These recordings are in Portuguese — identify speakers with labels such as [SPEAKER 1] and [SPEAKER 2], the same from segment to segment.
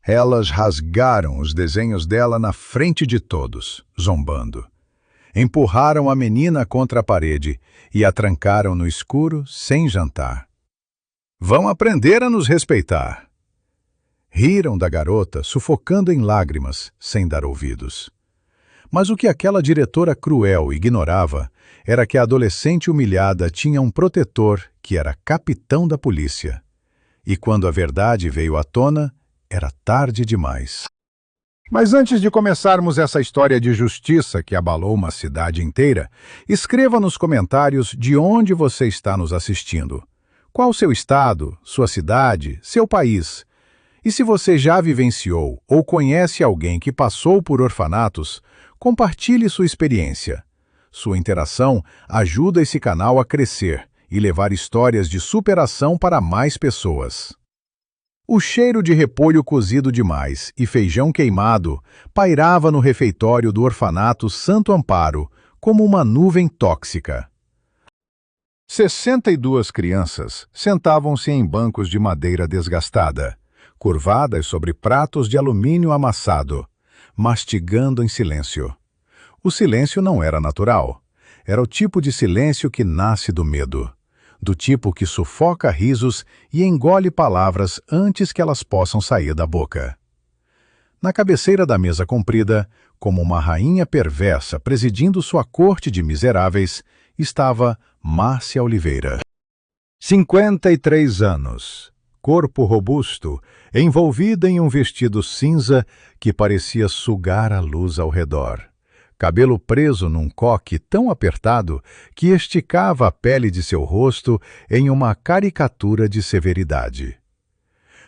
[SPEAKER 1] Elas rasgaram os desenhos dela na frente de todos, zombando. Empurraram a menina contra a parede e a trancaram no escuro sem jantar. Vão aprender a nos respeitar. Riram da garota, sufocando em lágrimas, sem dar ouvidos. Mas o que aquela diretora cruel ignorava era que a adolescente humilhada tinha um protetor que era capitão da polícia. E quando a verdade veio à tona, era tarde demais. Mas antes de começarmos essa história de justiça que abalou uma cidade inteira, escreva nos comentários de onde você está nos assistindo. Qual seu estado, sua cidade, seu país? E se você já vivenciou ou conhece alguém que passou por orfanatos, compartilhe sua experiência. Sua interação ajuda esse canal a crescer e levar histórias de superação para mais pessoas. O cheiro de repolho cozido demais e feijão queimado pairava no refeitório do orfanato Santo Amparo como uma nuvem tóxica. 62 crianças sentavam-se em bancos de madeira desgastada, curvadas sobre pratos de alumínio amassado, mastigando em silêncio. O silêncio não era natural. Era o tipo de silêncio que nasce do medo. Do tipo que sufoca risos e engole palavras antes que elas possam sair da boca. Na cabeceira da mesa comprida, como uma rainha perversa presidindo sua corte de miseráveis, estava Márcia Oliveira. 53 anos, corpo robusto, envolvida em um vestido cinza que parecia sugar a luz ao redor. Cabelo preso num coque tão apertado que esticava a pele de seu rosto em uma caricatura de severidade.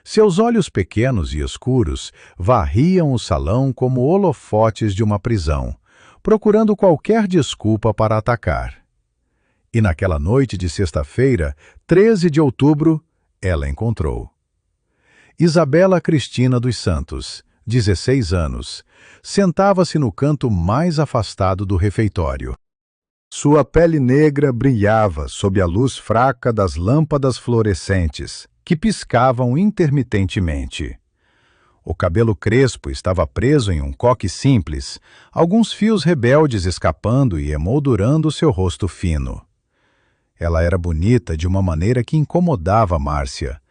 [SPEAKER 1] Seus olhos pequenos e escuros varriam o salão como holofotes de uma prisão, procurando qualquer desculpa para atacar. E naquela noite de sexta-feira, 13 de outubro, ela encontrou. Isabela Cristina dos Santos, 16 anos, sentava-se no canto mais afastado do refeitório. Sua pele negra brilhava sob a luz fraca das lâmpadas fluorescentes, que piscavam intermitentemente. O cabelo crespo estava preso em um coque simples, alguns fios rebeldes escapando e emoldurando seu rosto fino. Ela era bonita de uma maneira que incomodava Márcia,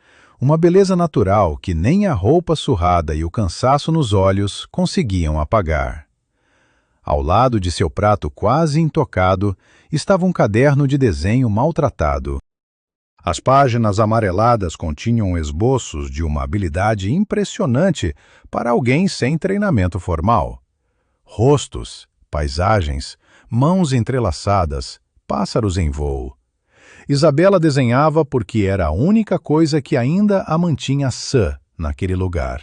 [SPEAKER 1] uma beleza natural que nem a roupa surrada e o cansaço nos olhos conseguiam apagar. Ao lado de seu prato quase intocado estava um caderno de desenho maltratado. As páginas amareladas continham esboços de uma habilidade impressionante para alguém sem treinamento formal. Rostos, paisagens, mãos entrelaçadas, pássaros em voo. Isabela desenhava porque era a única coisa que ainda a mantinha sã naquele lugar.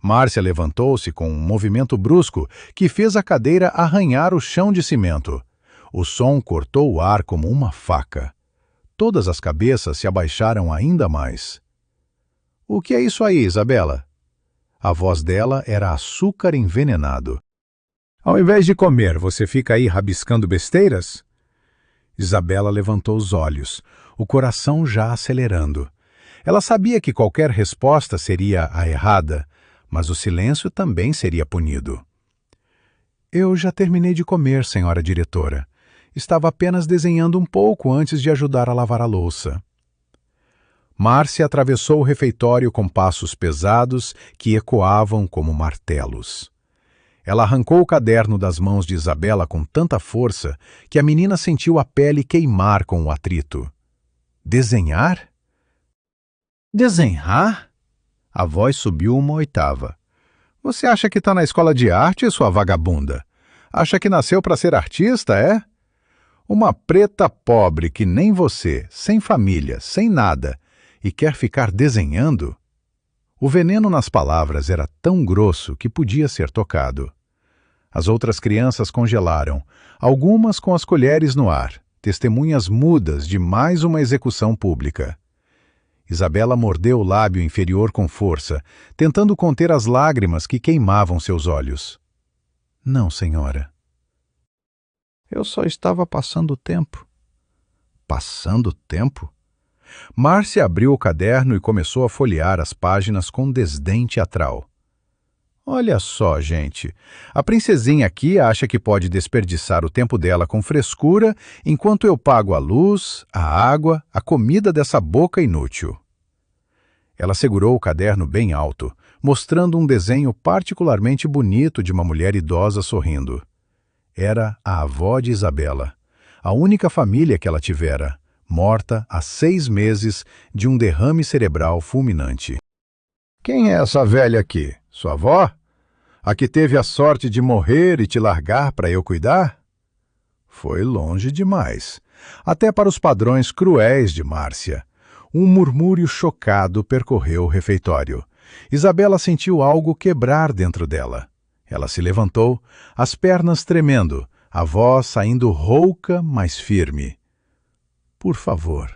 [SPEAKER 1] Márcia levantou-se com um movimento brusco que fez a cadeira arranhar o chão de cimento. O som cortou o ar como uma faca. Todas as cabeças se abaixaram ainda mais. — O que é isso aí, Isabela? A voz dela era açúcar envenenado. — Ao invés de comer, você fica aí rabiscando besteiras? Isabela levantou os olhos, o coração já acelerando. Ela sabia que qualquer resposta seria a errada, mas o silêncio também seria punido. — Eu já terminei de comer, senhora diretora. Estava apenas desenhando um pouco antes de ajudar a lavar a louça. Márcia atravessou o refeitório com passos pesados que ecoavam como martelos. Ela arrancou o caderno das mãos de Isabela com tanta força que a menina sentiu a pele queimar com o atrito. Desenhar? Desenhar? A voz subiu uma oitava. Você acha que está na escola de arte, sua vagabunda? Acha que nasceu para ser artista, é? Uma preta pobre que nem você, sem família, sem nada, e quer ficar desenhando? O veneno nas palavras era tão grosso que podia ser tocado. As outras crianças congelaram, algumas com as colheres no ar, testemunhas mudas de mais uma execução pública. Isabela mordeu o lábio inferior com força, tentando conter as lágrimas que queimavam seus olhos. — Não, senhora. Eu só estava passando o tempo. Passando o tempo? Márcia abriu o caderno e começou a folhear as páginas com desdém teatral. Olha só, gente. A princesinha aqui acha que pode desperdiçar o tempo dela com frescura enquanto eu pago a luz, a água, a comida dessa boca inútil. Ela segurou o caderno bem alto, mostrando um desenho particularmente bonito de uma mulher idosa sorrindo. Era a avó de Isabela, a única família que ela tivera, morta há 6 meses de um derrame cerebral fulminante. Quem é essa velha aqui? Sua avó? A que teve a sorte de morrer e te largar para eu cuidar? Foi longe demais, até para os padrões cruéis de Márcia. Um murmúrio chocado percorreu o refeitório. Isabela sentiu algo quebrar dentro dela. Ela se levantou, as pernas tremendo, a voz saindo rouca, mas firme. Por favor,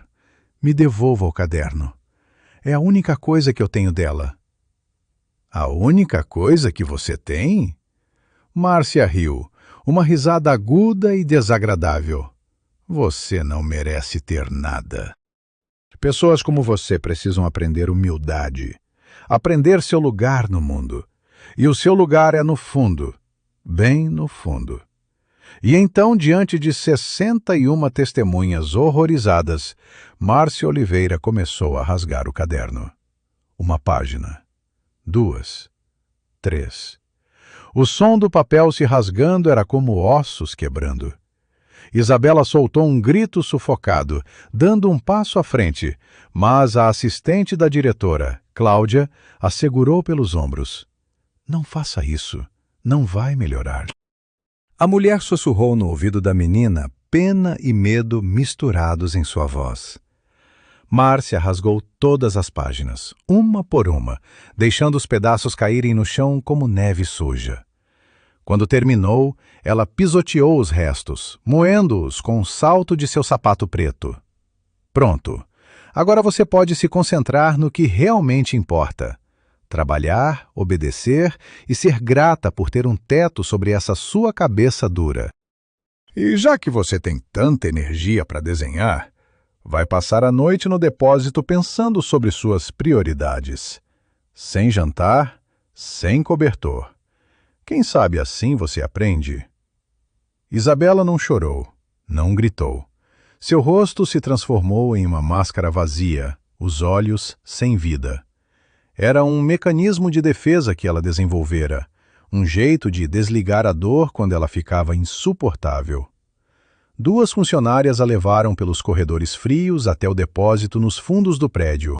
[SPEAKER 1] me devolva o caderno. É a única coisa que eu tenho dela. A única coisa que você tem? Márcia riu, uma risada aguda e desagradável. Você não merece ter nada. Pessoas como você precisam aprender humildade, aprender seu lugar no mundo. E o seu lugar é no fundo, bem no fundo. E então, diante de 61 testemunhas horrorizadas, Márcia Oliveira começou a rasgar o caderno. 1 página, 2, 3. O som do papel se rasgando era como ossos quebrando. Isabela soltou um grito sufocado, dando um passo à frente, mas a assistente da diretora, Cláudia, a segurou pelos ombros. Não faça isso, não vai melhorar. A mulher sussurrou no ouvido da menina, pena e medo misturados em sua voz. Márcia rasgou todas as páginas, uma por uma, deixando os pedaços caírem no chão como neve suja. Quando terminou, ela pisoteou os restos, moendo-os com o salto de seu sapato preto. Pronto. Agora você pode se concentrar no que realmente importa. Trabalhar, obedecer e ser grata por ter um teto sobre essa sua cabeça dura. E já que você tem tanta energia para desenhar, vai passar a noite no depósito pensando sobre suas prioridades. Sem jantar, sem cobertor. Quem sabe assim você aprende? Isabela não chorou, não gritou. Seu rosto se transformou em uma máscara vazia, os olhos sem vida. Era um mecanismo de defesa que ela desenvolvera, um jeito de desligar a dor quando ela ficava insuportável. 2 funcionárias a levaram pelos corredores frios até o depósito nos fundos do prédio.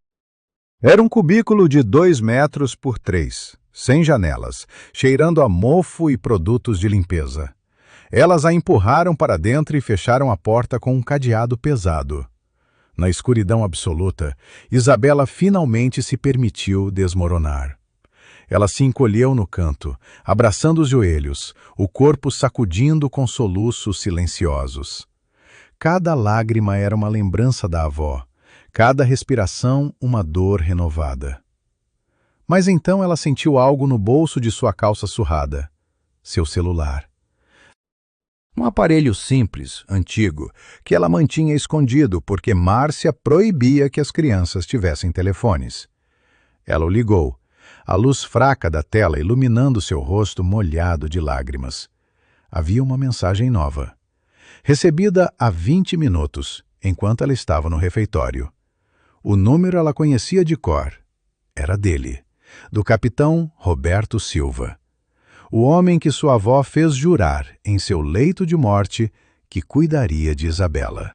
[SPEAKER 1] Era um cubículo de 2 metros por 3, sem janelas, cheirando a mofo e produtos de limpeza. Elas a empurraram para dentro e fecharam a porta com um cadeado pesado. Na escuridão absoluta, Isabela finalmente se permitiu desmoronar. Ela se encolheu no canto, abraçando os joelhos, o corpo sacudindo com soluços silenciosos. Cada lágrima era uma lembrança da avó, cada respiração uma dor renovada. Mas então ela sentiu algo no bolso de sua calça surrada. Seu celular. Um aparelho simples, antigo, que ela mantinha escondido porque Márcia proibia que as crianças tivessem telefones. Ela o ligou, a luz fraca da tela iluminando seu rosto molhado de lágrimas. Havia uma mensagem nova. Recebida há 20 minutos, enquanto ela estava no refeitório. O número ela conhecia de cor. Era dele, do capitão Roberto Silva. O homem que sua avó fez jurar, em seu leito de morte, que cuidaria de Isabela.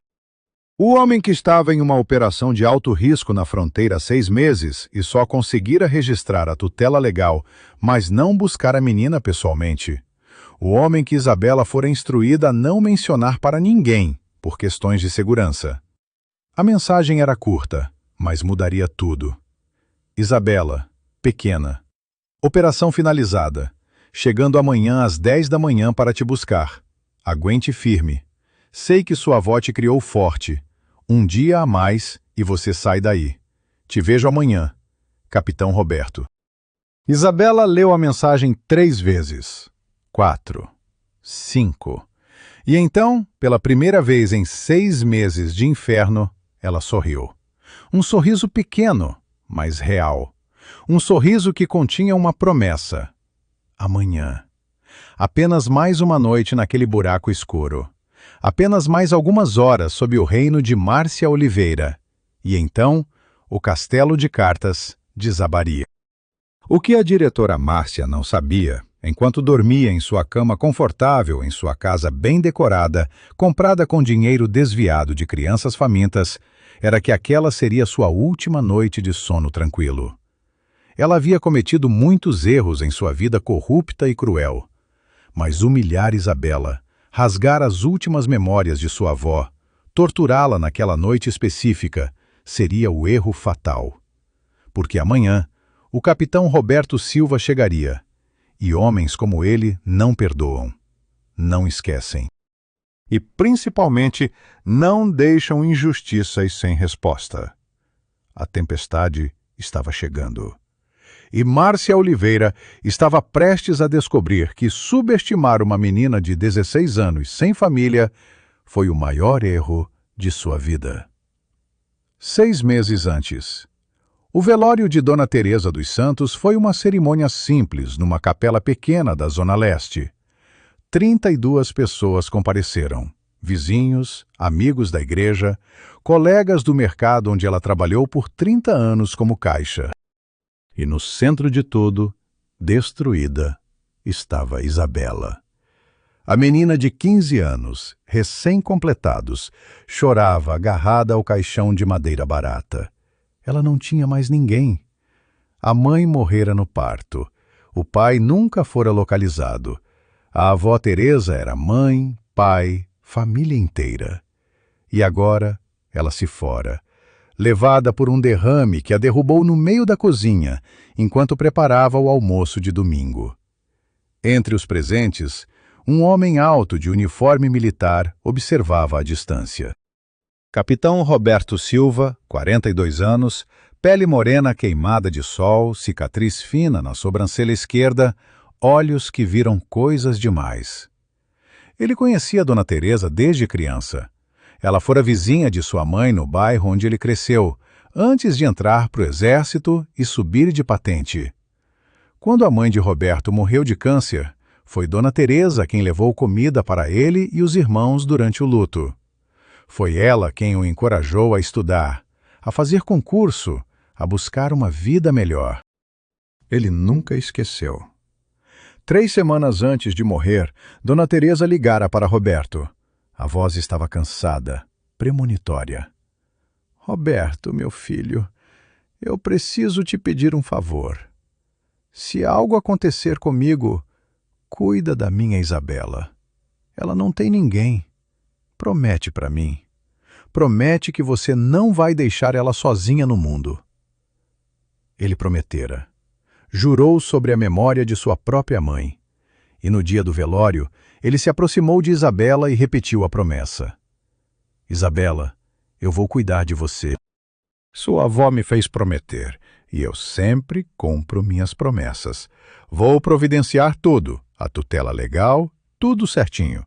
[SPEAKER 1] O homem que estava em uma operação de alto risco na fronteira há 6 meses e só conseguira registrar a tutela legal, mas não buscar a menina pessoalmente. O homem que Isabela fora instruída a não mencionar para ninguém, por questões de segurança. A mensagem era curta, mas mudaria tudo. Isabela, pequena. Operação finalizada. Chegando amanhã às 10 da manhã para te buscar. Aguente firme. Sei que sua avó te criou forte. Um dia a mais e você sai daí. Te vejo amanhã. Capitão Roberto. Isabela leu a mensagem 3 vezes. 4. 5. E então, pela primeira vez em 6 meses de inferno, ela sorriu. Um sorriso pequeno, mas real. Um sorriso que continha uma promessa. Amanhã. Apenas mais uma noite naquele buraco escuro. Apenas mais algumas horas sob o reino de Márcia Oliveira. E então, o castelo de cartas desabaria. O que a diretora Márcia não sabia, enquanto dormia em sua cama confortável em sua casa bem decorada, comprada com dinheiro desviado de crianças famintas, era que aquela seria sua última noite de sono tranquilo. Ela havia cometido muitos erros em sua vida corrupta e cruel. Mas humilhar Isabela, rasgar as últimas memórias de sua avó, torturá-la naquela noite específica, seria o erro fatal. Porque amanhã, o capitão Roberto Silva chegaria, e homens como ele não perdoam, não esquecem. E, principalmente, não deixam injustiças sem resposta. A tempestade estava chegando. E Márcia Oliveira estava prestes a descobrir que subestimar uma menina de 16 anos sem família foi o maior erro de sua vida. 6 meses antes. O velório de Dona Teresa dos Santos foi uma cerimônia simples numa capela pequena da Zona Leste. 32 pessoas compareceram. Vizinhos, amigos da igreja, colegas do mercado onde ela trabalhou por 30 anos como caixa. E no centro de tudo, destruída, estava Isabela. A menina de 15 anos, recém-completados, chorava agarrada ao caixão de madeira barata. Ela não tinha mais ninguém. A mãe morrera no parto. O pai nunca fora localizado. A avó Teresa era mãe, pai, família inteira. E agora ela se fora, levada por um derrame que a derrubou no meio da cozinha, enquanto preparava o almoço de domingo. Entre os presentes, um homem alto de uniforme militar observava à distância. Capitão Roberto Silva, 42 anos, pele morena queimada de sol, cicatriz fina na sobrancelha esquerda, olhos que viram coisas demais. Ele conhecia Dona Teresa desde criança. Ela fora vizinha de sua mãe no bairro onde ele cresceu, antes de entrar para o exército e subir de patente. Quando a mãe de Roberto morreu de câncer, foi Dona Teresa quem levou comida para ele e os irmãos durante o luto. Foi ela quem o encorajou a estudar, a fazer concurso, a buscar uma vida melhor. Ele nunca esqueceu. 3 semanas antes de morrer, Dona Teresa ligara para Roberto. A voz estava cansada, premonitória. Roberto, meu filho, eu preciso te pedir um favor. Se algo acontecer comigo, cuida da minha Isabela. Ela não tem ninguém. Promete para mim. Promete que você não vai deixar ela sozinha no mundo. Ele prometera. Jurou sobre a memória de sua própria mãe. E no dia do velório, ele se aproximou de Isabela e repetiu a promessa. Isabela, eu vou cuidar de você. Sua avó me fez prometer, e eu sempre cumpro minhas promessas. Vou providenciar tudo, a tutela legal, tudo certinho.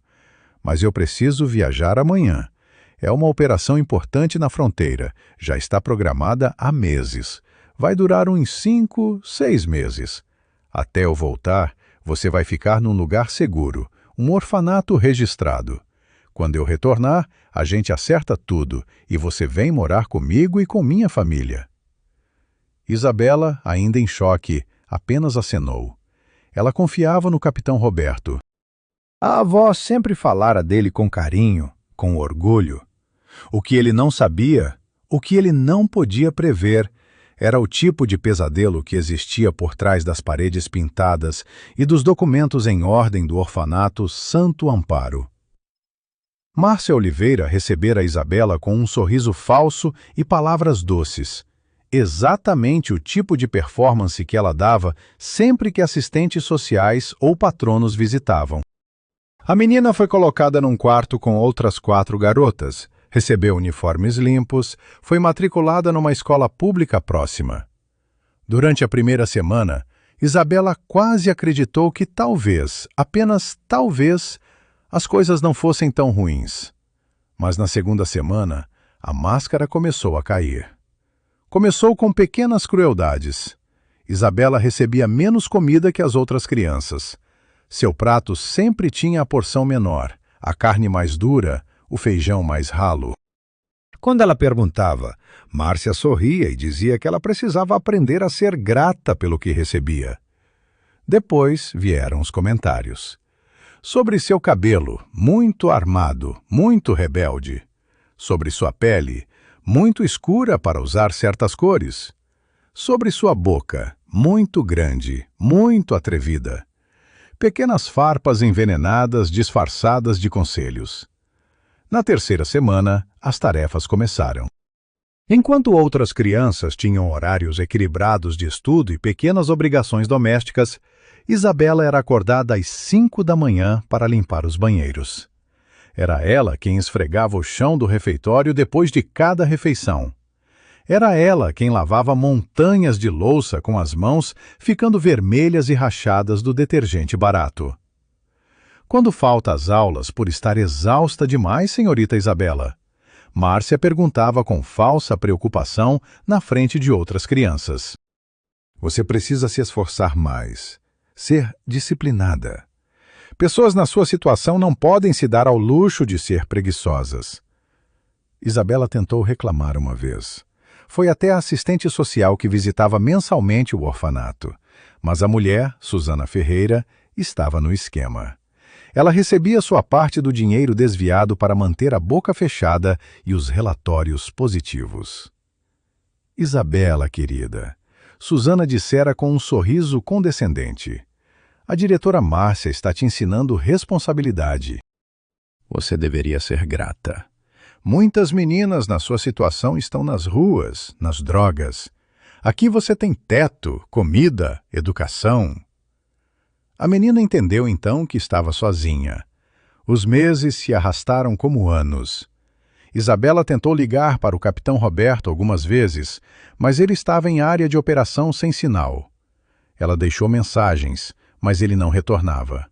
[SPEAKER 1] Mas eu preciso viajar amanhã. É uma operação importante na fronteira, já está programada há meses. Vai durar uns 5, 6 meses. Até eu voltar, você vai ficar num lugar seguro, um orfanato registrado. Quando eu retornar, a gente acerta tudo e você vem morar comigo e com minha família. Isabela, ainda em choque, apenas acenou. Ela confiava no capitão Roberto. A avó sempre falara dele com carinho, com orgulho. O que ele não sabia, o que ele não podia prever, era o tipo de pesadelo que existia por trás das paredes pintadas e dos documentos em ordem do orfanato Santo Amparo. Márcia Oliveira recebera Isabela com um sorriso falso e palavras doces. Exatamente o tipo de performance que ela dava sempre que assistentes sociais ou patronos visitavam. A menina foi colocada num quarto com outras 4 garotas, recebeu uniformes limpos, foi matriculada numa escola pública próxima. Durante a primeira semana, Isabela quase acreditou que talvez, apenas talvez, as coisas não fossem tão ruins. Mas na segunda semana, a máscara começou a cair. Começou com pequenas crueldades. Isabela recebia menos comida que as outras crianças. Seu prato sempre tinha a porção menor, a carne mais dura, o feijão mais ralo. Quando ela perguntava, Márcia sorria e dizia que ela precisava aprender a ser grata pelo que recebia. Depois vieram os comentários. Sobre seu cabelo, muito armado, muito rebelde. Sobre sua pele, muito escura para usar certas cores. Sobre sua boca, muito grande, muito atrevida. Pequenas farpas envenenadas disfarçadas de conselhos. Na terceira semana, as tarefas começaram. Enquanto outras crianças tinham horários equilibrados de estudo e pequenas obrigações domésticas, Isabela era acordada às 5 da manhã para limpar os banheiros. Era ela quem esfregava o chão do refeitório depois de cada refeição. Era ela quem lavava montanhas de louça com as mãos, ficando vermelhas e rachadas do detergente barato. Quando falta às aulas por estar exausta demais, senhorita Isabela? Márcia perguntava com falsa preocupação na frente de outras crianças. Você precisa se esforçar mais, ser disciplinada. Pessoas na sua situação não podem se dar ao luxo de ser preguiçosas. Isabela tentou reclamar uma vez. Foi até a assistente social que visitava mensalmente o orfanato. Mas a mulher, Susana Ferreira, estava no esquema. Ela recebia sua parte do dinheiro desviado para manter a boca fechada e os relatórios positivos. Isabela, querida, Susana dissera com um sorriso condescendente. A diretora Márcia está te ensinando responsabilidade. Você deveria ser grata. Muitas meninas na sua situação estão nas ruas, nas drogas. Aqui você tem teto, comida, educação. A menina entendeu então que estava sozinha. Os meses se arrastaram como anos. Isabela tentou ligar para o capitão Roberto algumas vezes, mas ele estava em área de operação sem sinal. Ela deixou mensagens, mas ele não retornava.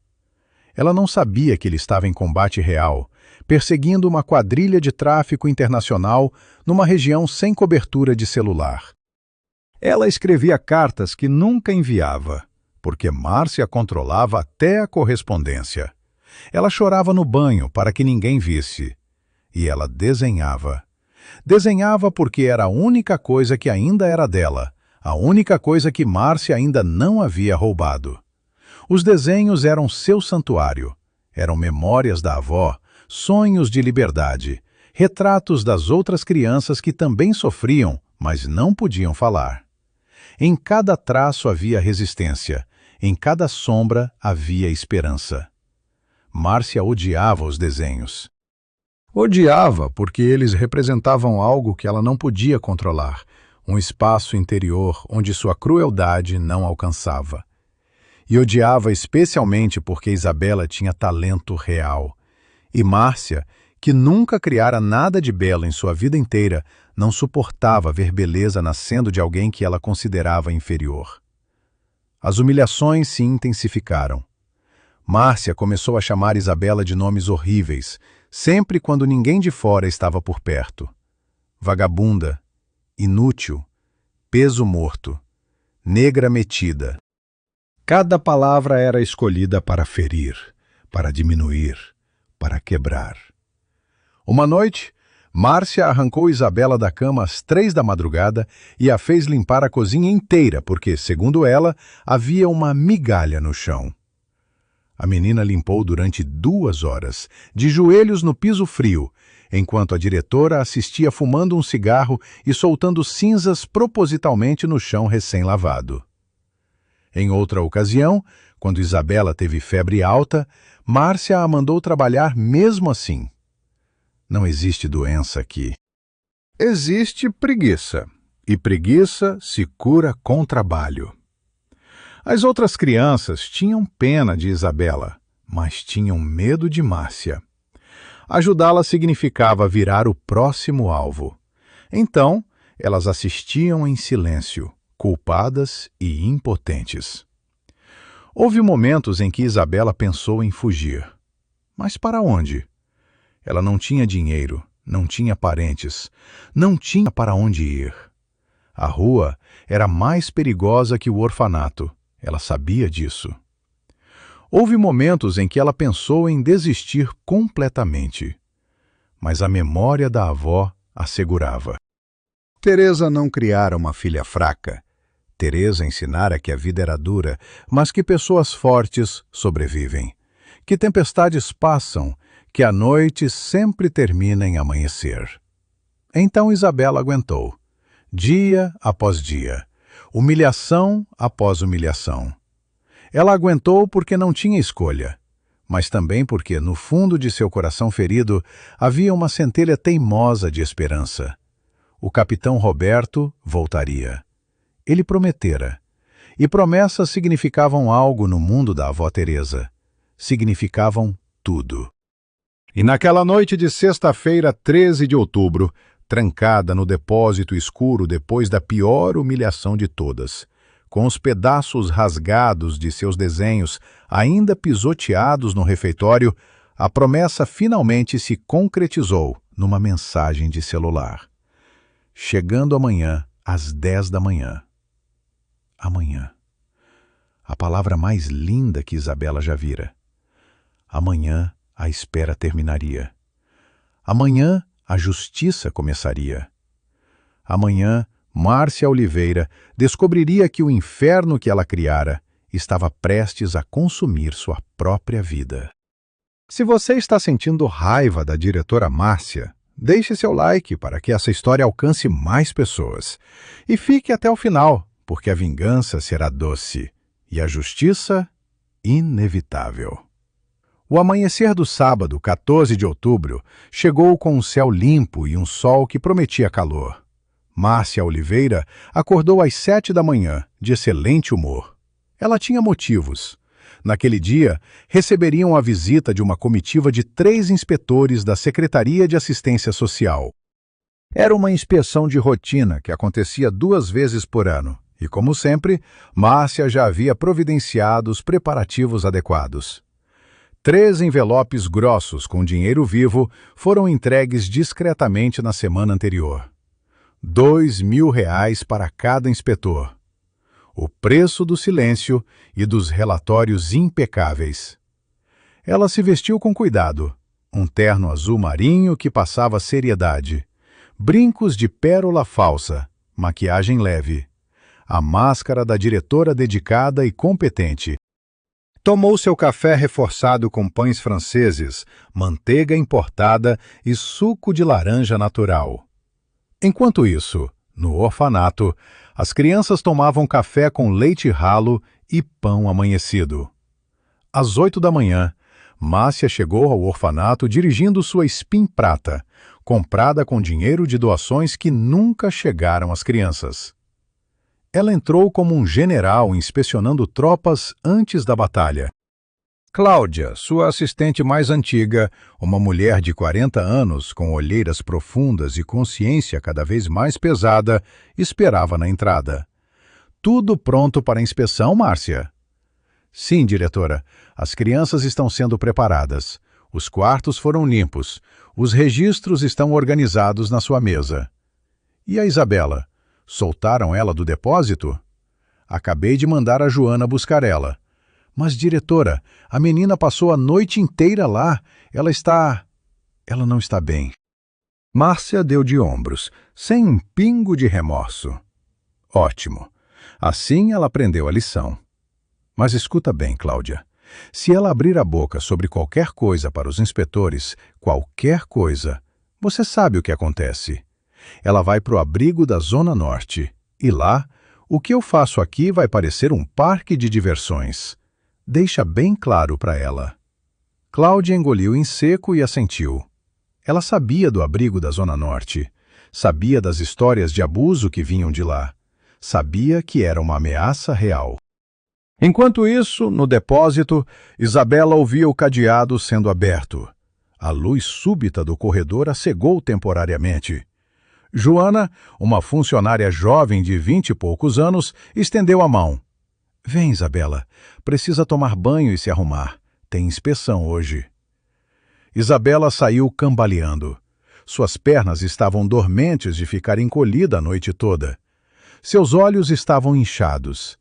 [SPEAKER 1] Ela não sabia que ele estava em combate real, perseguindo uma quadrilha de tráfico internacional numa região sem cobertura de celular. Ela escrevia cartas que nunca enviava, porque Márcia controlava até a correspondência. Ela chorava no banho para que ninguém visse. E ela desenhava. Desenhava porque era a única coisa que ainda era dela, a única coisa que Márcia ainda não havia roubado. Os desenhos eram seu santuário. Eram memórias da avó, sonhos de liberdade, retratos das outras crianças que também sofriam, mas não podiam falar. Em cada traço havia resistência, em cada sombra havia esperança. Márcia odiava os desenhos. Odiava porque eles representavam algo que ela não podia controlar, um espaço interior onde sua crueldade não alcançava. E odiava especialmente porque Isabela tinha talento real. E Márcia, que nunca criara nada de belo em sua vida inteira, não suportava ver beleza nascendo de alguém que ela considerava inferior. As humilhações se intensificaram. Márcia começou a chamar Isabela de nomes horríveis, sempre quando ninguém de fora estava por perto. Vagabunda, inútil, peso morto, negra metida. Cada palavra era escolhida para ferir, para diminuir, para quebrar. Uma noite, Márcia arrancou Isabela da cama às 3 da madrugada e a fez limpar a cozinha inteira porque, segundo ela, havia uma migalha no chão. A menina limpou durante 2 horas, de joelhos no piso frio, enquanto a diretora assistia fumando um cigarro e soltando cinzas propositalmente no chão recém-lavado. Em outra ocasião, quando Isabela teve febre alta, Márcia a mandou trabalhar mesmo assim. Não existe doença aqui. Existe preguiça, e preguiça se cura com trabalho. As outras crianças tinham pena de Isabela, mas tinham medo de Márcia. Ajudá-la significava virar o próximo alvo. Então, elas assistiam em silêncio, culpadas e impotentes. Houve momentos em que Isabela pensou em fugir. Mas para onde? Ela não tinha dinheiro, não tinha parentes, não tinha para onde ir. A rua era mais perigosa que o orfanato. Ela sabia disso. Houve momentos em que ela pensou em desistir completamente, mas a memória da avó a segurava. Teresa não criara uma filha fraca. Teresa ensinara que a vida era dura, mas que pessoas fortes sobrevivem, que tempestades passam, que a noite sempre termina em amanhecer. Então Isabela aguentou, dia após dia, humilhação após humilhação. Ela aguentou porque não tinha escolha, mas também porque, no fundo de seu coração ferido, havia uma centelha teimosa de esperança. O capitão Roberto voltaria. Ele prometera. E promessas significavam algo no mundo da avó Teresa. Significavam tudo. E naquela noite de sexta-feira, 13 de outubro, trancada no depósito escuro depois da pior humilhação de todas, com os pedaços rasgados de seus desenhos ainda pisoteados no refeitório, a promessa finalmente se concretizou numa mensagem de celular. Chegando amanhã, às 10 da manhã. Amanhã. A palavra mais linda que Isabela já vira. Amanhã a espera terminaria. Amanhã a justiça começaria. Amanhã Márcia Oliveira descobriria que o inferno que ela criara estava prestes a consumir sua própria vida. Se você está sentindo raiva da diretora Márcia, deixe seu like para que essa história alcance mais pessoas. E fique até o final, porque a vingança será doce e a justiça inevitável. O amanhecer do sábado, 14 de outubro, chegou com um céu limpo e um sol que prometia calor. Márcia Oliveira acordou às 7 da manhã, de excelente humor. Ela tinha motivos. Naquele dia, receberiam a visita de uma comitiva de 3 inspetores da Secretaria de Assistência Social. Era uma inspeção de rotina que acontecia 2 vezes por ano, e, como sempre, Márcia já havia providenciado os preparativos adequados. 3 envelopes grossos com dinheiro vivo foram entregues discretamente na semana anterior. R$ 2.000 para cada inspetor. O preço do silêncio e dos relatórios impecáveis. Ela se vestiu com cuidado, um terno azul marinho que passava seriedade, brincos de pérola falsa, maquiagem leve, a máscara da diretora dedicada e competente. Tomou seu café reforçado com pães franceses, manteiga importada e suco de laranja natural. Enquanto isso, no orfanato, as crianças tomavam café com leite ralo e pão amanhecido. Às 8 da manhã, Márcia chegou ao orfanato dirigindo sua Spin prata, comprada com dinheiro de doações que nunca chegaram às crianças. Ela entrou como um general inspecionando tropas antes da batalha. Cláudia, sua assistente mais antiga, uma mulher de 40 anos, com olheiras profundas e consciência cada vez mais pesada, esperava na entrada. Tudo pronto para a inspeção, Márcia? Sim, diretora. As crianças estão sendo preparadas. Os quartos foram limpos. Os registros estão organizados na sua mesa. E a Isabela? Soltaram ela do depósito? Acabei de mandar a Joana buscar ela. Mas, diretora, a menina passou a noite inteira lá. Ela não está bem. Márcia deu de ombros, sem um pingo de remorso. Ótimo. Assim ela aprendeu a lição. Mas escuta bem, Cláudia. Se ela abrir a boca sobre qualquer coisa para os inspetores, qualquer coisa, você sabe o que acontece. Ela vai para o abrigo da Zona Norte. E lá, o que eu faço aqui vai parecer um parque de diversões. Deixa bem claro para ela. Cláudia engoliu em seco e assentiu. Ela sabia do abrigo da Zona Norte. Sabia das histórias de abuso que vinham de lá. Sabia que era uma ameaça real. Enquanto isso, no depósito, Isabela ouvia o cadeado sendo aberto. A luz súbita do corredor a cegou temporariamente. Joana, uma funcionária jovem de 20 e poucos anos, estendeu a mão. Vem, Isabela. Precisa tomar banho e se arrumar. Tem inspeção hoje. Isabela saiu cambaleando. Suas pernas estavam dormentes de ficar encolhida a noite toda. Seus olhos estavam inchados.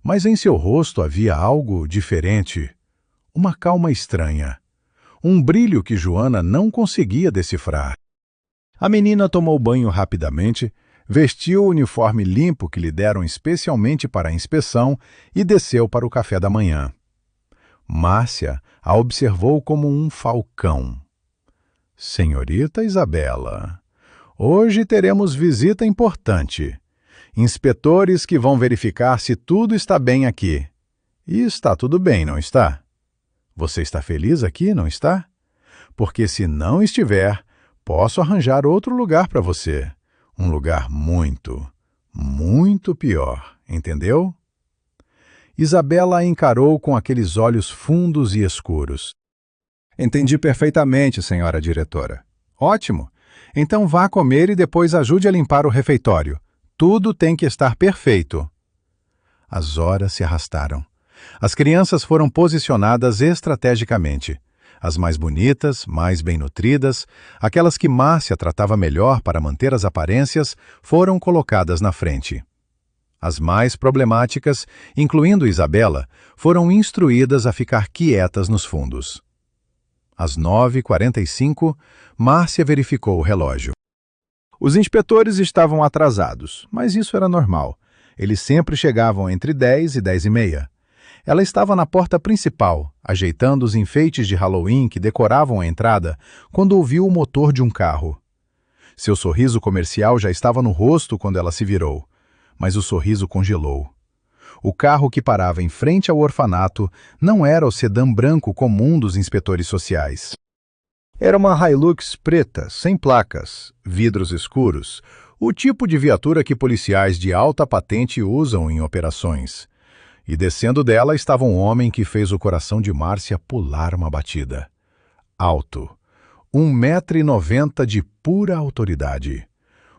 [SPEAKER 1] Mas em seu rosto havia algo diferente, uma calma estranha, um brilho que Joana não conseguia decifrar. A menina tomou banho rapidamente, vestiu o uniforme limpo que lhe deram especialmente para a inspeção e desceu para o café da manhã. Márcia a observou como um falcão. Senhorita Isabela, hoje teremos visita importante. Inspetores que vão verificar se tudo está bem aqui. E está tudo bem, não está? Você está feliz aqui, não está? Porque se não estiver, posso arranjar outro lugar para você. Um lugar muito, muito pior, entendeu? Isabela a encarou com aqueles olhos fundos e escuros. Entendi perfeitamente, senhora diretora. Ótimo. Então vá comer e depois ajude a limpar o refeitório. Tudo tem que estar perfeito. As horas se arrastaram. As crianças foram posicionadas estrategicamente. As mais bonitas, mais bem nutridas, aquelas que Márcia tratava melhor para manter as aparências, foram colocadas na frente. As mais problemáticas, incluindo Isabela, foram instruídas a ficar quietas nos fundos. Às 9h45, Márcia verificou o relógio. Os inspetores estavam atrasados, mas isso era normal. Eles sempre chegavam entre 10 e 10h30. Ela estava na porta principal, ajeitando os enfeites de Halloween que decoravam a entrada, quando ouviu o motor de um carro. Seu sorriso comercial já estava no rosto quando ela se virou, mas o sorriso congelou. O carro que parava em frente ao orfanato não era o sedã branco comum dos inspetores sociais. Era uma Hilux preta, sem placas, vidros escuros, o tipo de viatura que policiais de alta patente usam em operações. E descendo dela estava um homem que fez o coração de Márcia pular uma batida. Alto, 1,90 m de pura autoridade.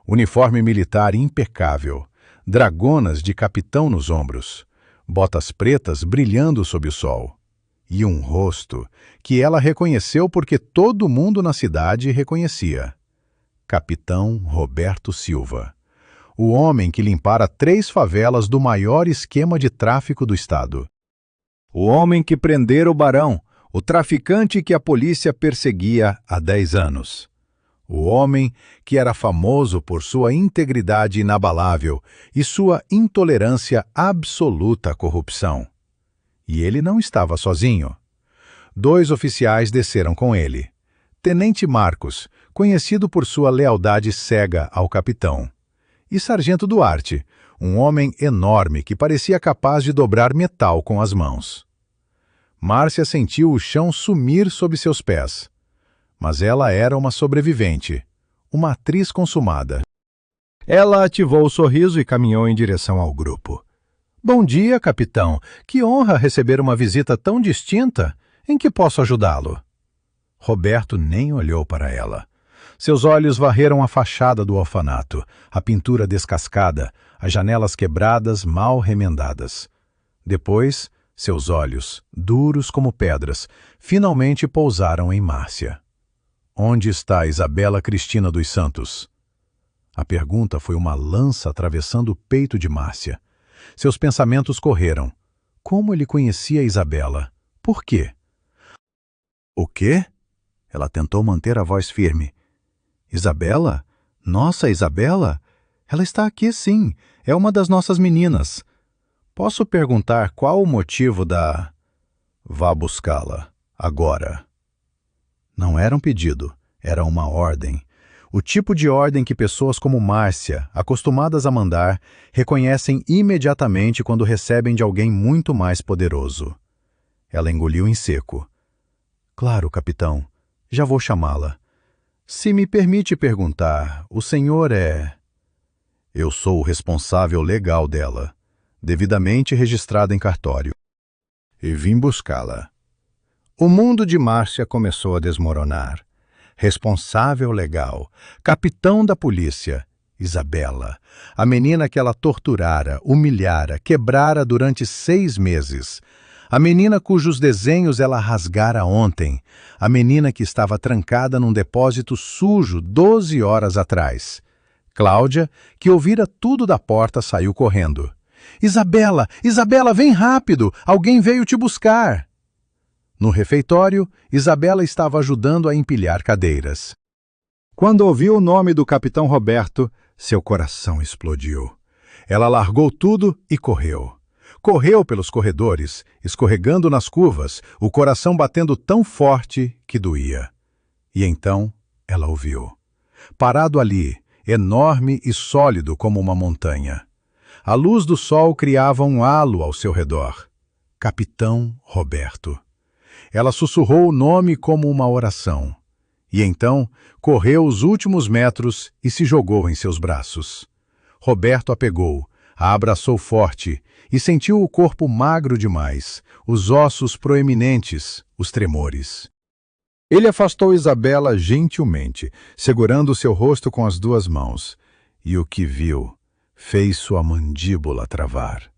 [SPEAKER 1] Uniforme militar impecável, dragonas de capitão nos ombros, botas pretas brilhando sob o sol. E um rosto que ela reconheceu porque todo mundo na cidade reconhecia. Capitão Roberto Silva. O homem que limpara 3 favelas do maior esquema de tráfico do estado. O homem que prendera o barão, o traficante que a polícia perseguia há 10 anos. O homem que era famoso por sua integridade inabalável e sua intolerância absoluta à corrupção. E ele não estava sozinho. 2 oficiais desceram com ele. Tenente Marcos, conhecido por sua lealdade cega ao capitão. E Sargento Duarte, um homem enorme que parecia capaz de dobrar metal com as mãos. Márcia sentiu o chão sumir sob seus pés. Mas ela era uma sobrevivente, uma atriz consumada. Ela ativou o sorriso e caminhou em direção ao grupo. Bom dia, capitão. Que honra receber uma visita tão distinta. Em que posso ajudá-lo? Roberto nem olhou para ela. Seus olhos varreram a fachada do orfanato, a pintura descascada, as janelas quebradas, mal remendadas. Depois, seus olhos, duros como pedras, finalmente pousaram em Márcia. Onde está Isabela Cristina dos Santos? A pergunta foi uma lança atravessando o peito de Márcia. Seus pensamentos correram. Como ele conhecia Isabela? Por quê? O quê? Ela tentou manter a voz firme. Isabela? Nossa, Isabela? Ela está aqui, sim. É uma das nossas meninas. Posso perguntar qual o motivo da... Vá buscá-la. Agora. Não era um pedido. Era uma ordem. O tipo de ordem que pessoas como Márcia, acostumadas a mandar, reconhecem imediatamente quando recebem de alguém muito mais poderoso. Ela engoliu em seco. Claro, capitão. Já vou chamá-la. Se me permite perguntar, o senhor é... Eu sou o responsável legal dela, devidamente registrada em cartório. E vim buscá-la. O mundo de Márcia começou a desmoronar. Responsável legal, capitão da polícia, Isabela, a menina que ela torturara, humilhara, quebrara durante 6 meses. A menina cujos desenhos ela rasgara ontem. A menina que estava trancada num depósito sujo 12 horas atrás. Cláudia, que ouvira tudo da porta, saiu correndo. Isabela, Isabela, vem rápido! Alguém veio te buscar! No refeitório, Isabela estava ajudando a empilhar cadeiras. Quando ouviu o nome do capitão Roberto, seu coração explodiu. Ela largou tudo e correu. Correu pelos corredores, escorregando nas curvas, o coração batendo tão forte que doía. E então ela ouviu. Parado ali, enorme e sólido como uma montanha. A luz do sol criava um halo ao seu redor. Capitão Roberto. Ela sussurrou o nome como uma oração. E então correu os últimos metros e se jogou em seus braços. Roberto a pegou, a abraçou forte e sentiu o corpo magro demais, os ossos proeminentes, os tremores. Ele afastou Isabela gentilmente, segurando seu rosto com as duas mãos, e o que viu fez sua mandíbula travar.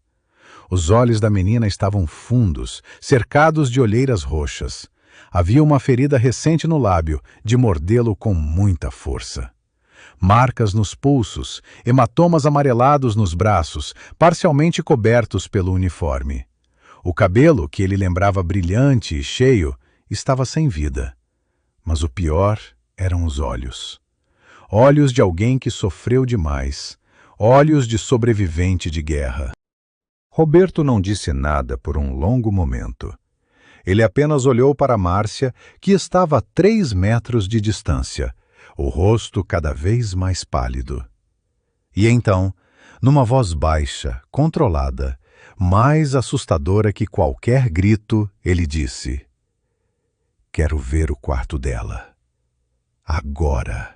[SPEAKER 1] Os olhos da menina estavam fundos, cercados de olheiras roxas. Havia uma ferida recente no lábio, de mordê-lo com muita força. Marcas nos pulsos, hematomas amarelados nos braços, parcialmente cobertos pelo uniforme. O cabelo, que ele lembrava brilhante e cheio, estava sem vida. Mas o pior eram os olhos. Olhos de alguém que sofreu demais. Olhos de sobrevivente de guerra. Roberto não disse nada por um longo momento. Ele apenas olhou para Márcia, que estava a 3 metros de distância, o rosto cada vez mais pálido. E então, numa voz baixa, controlada, mais assustadora que qualquer grito, ele disse: "Quero ver o quarto dela. Agora."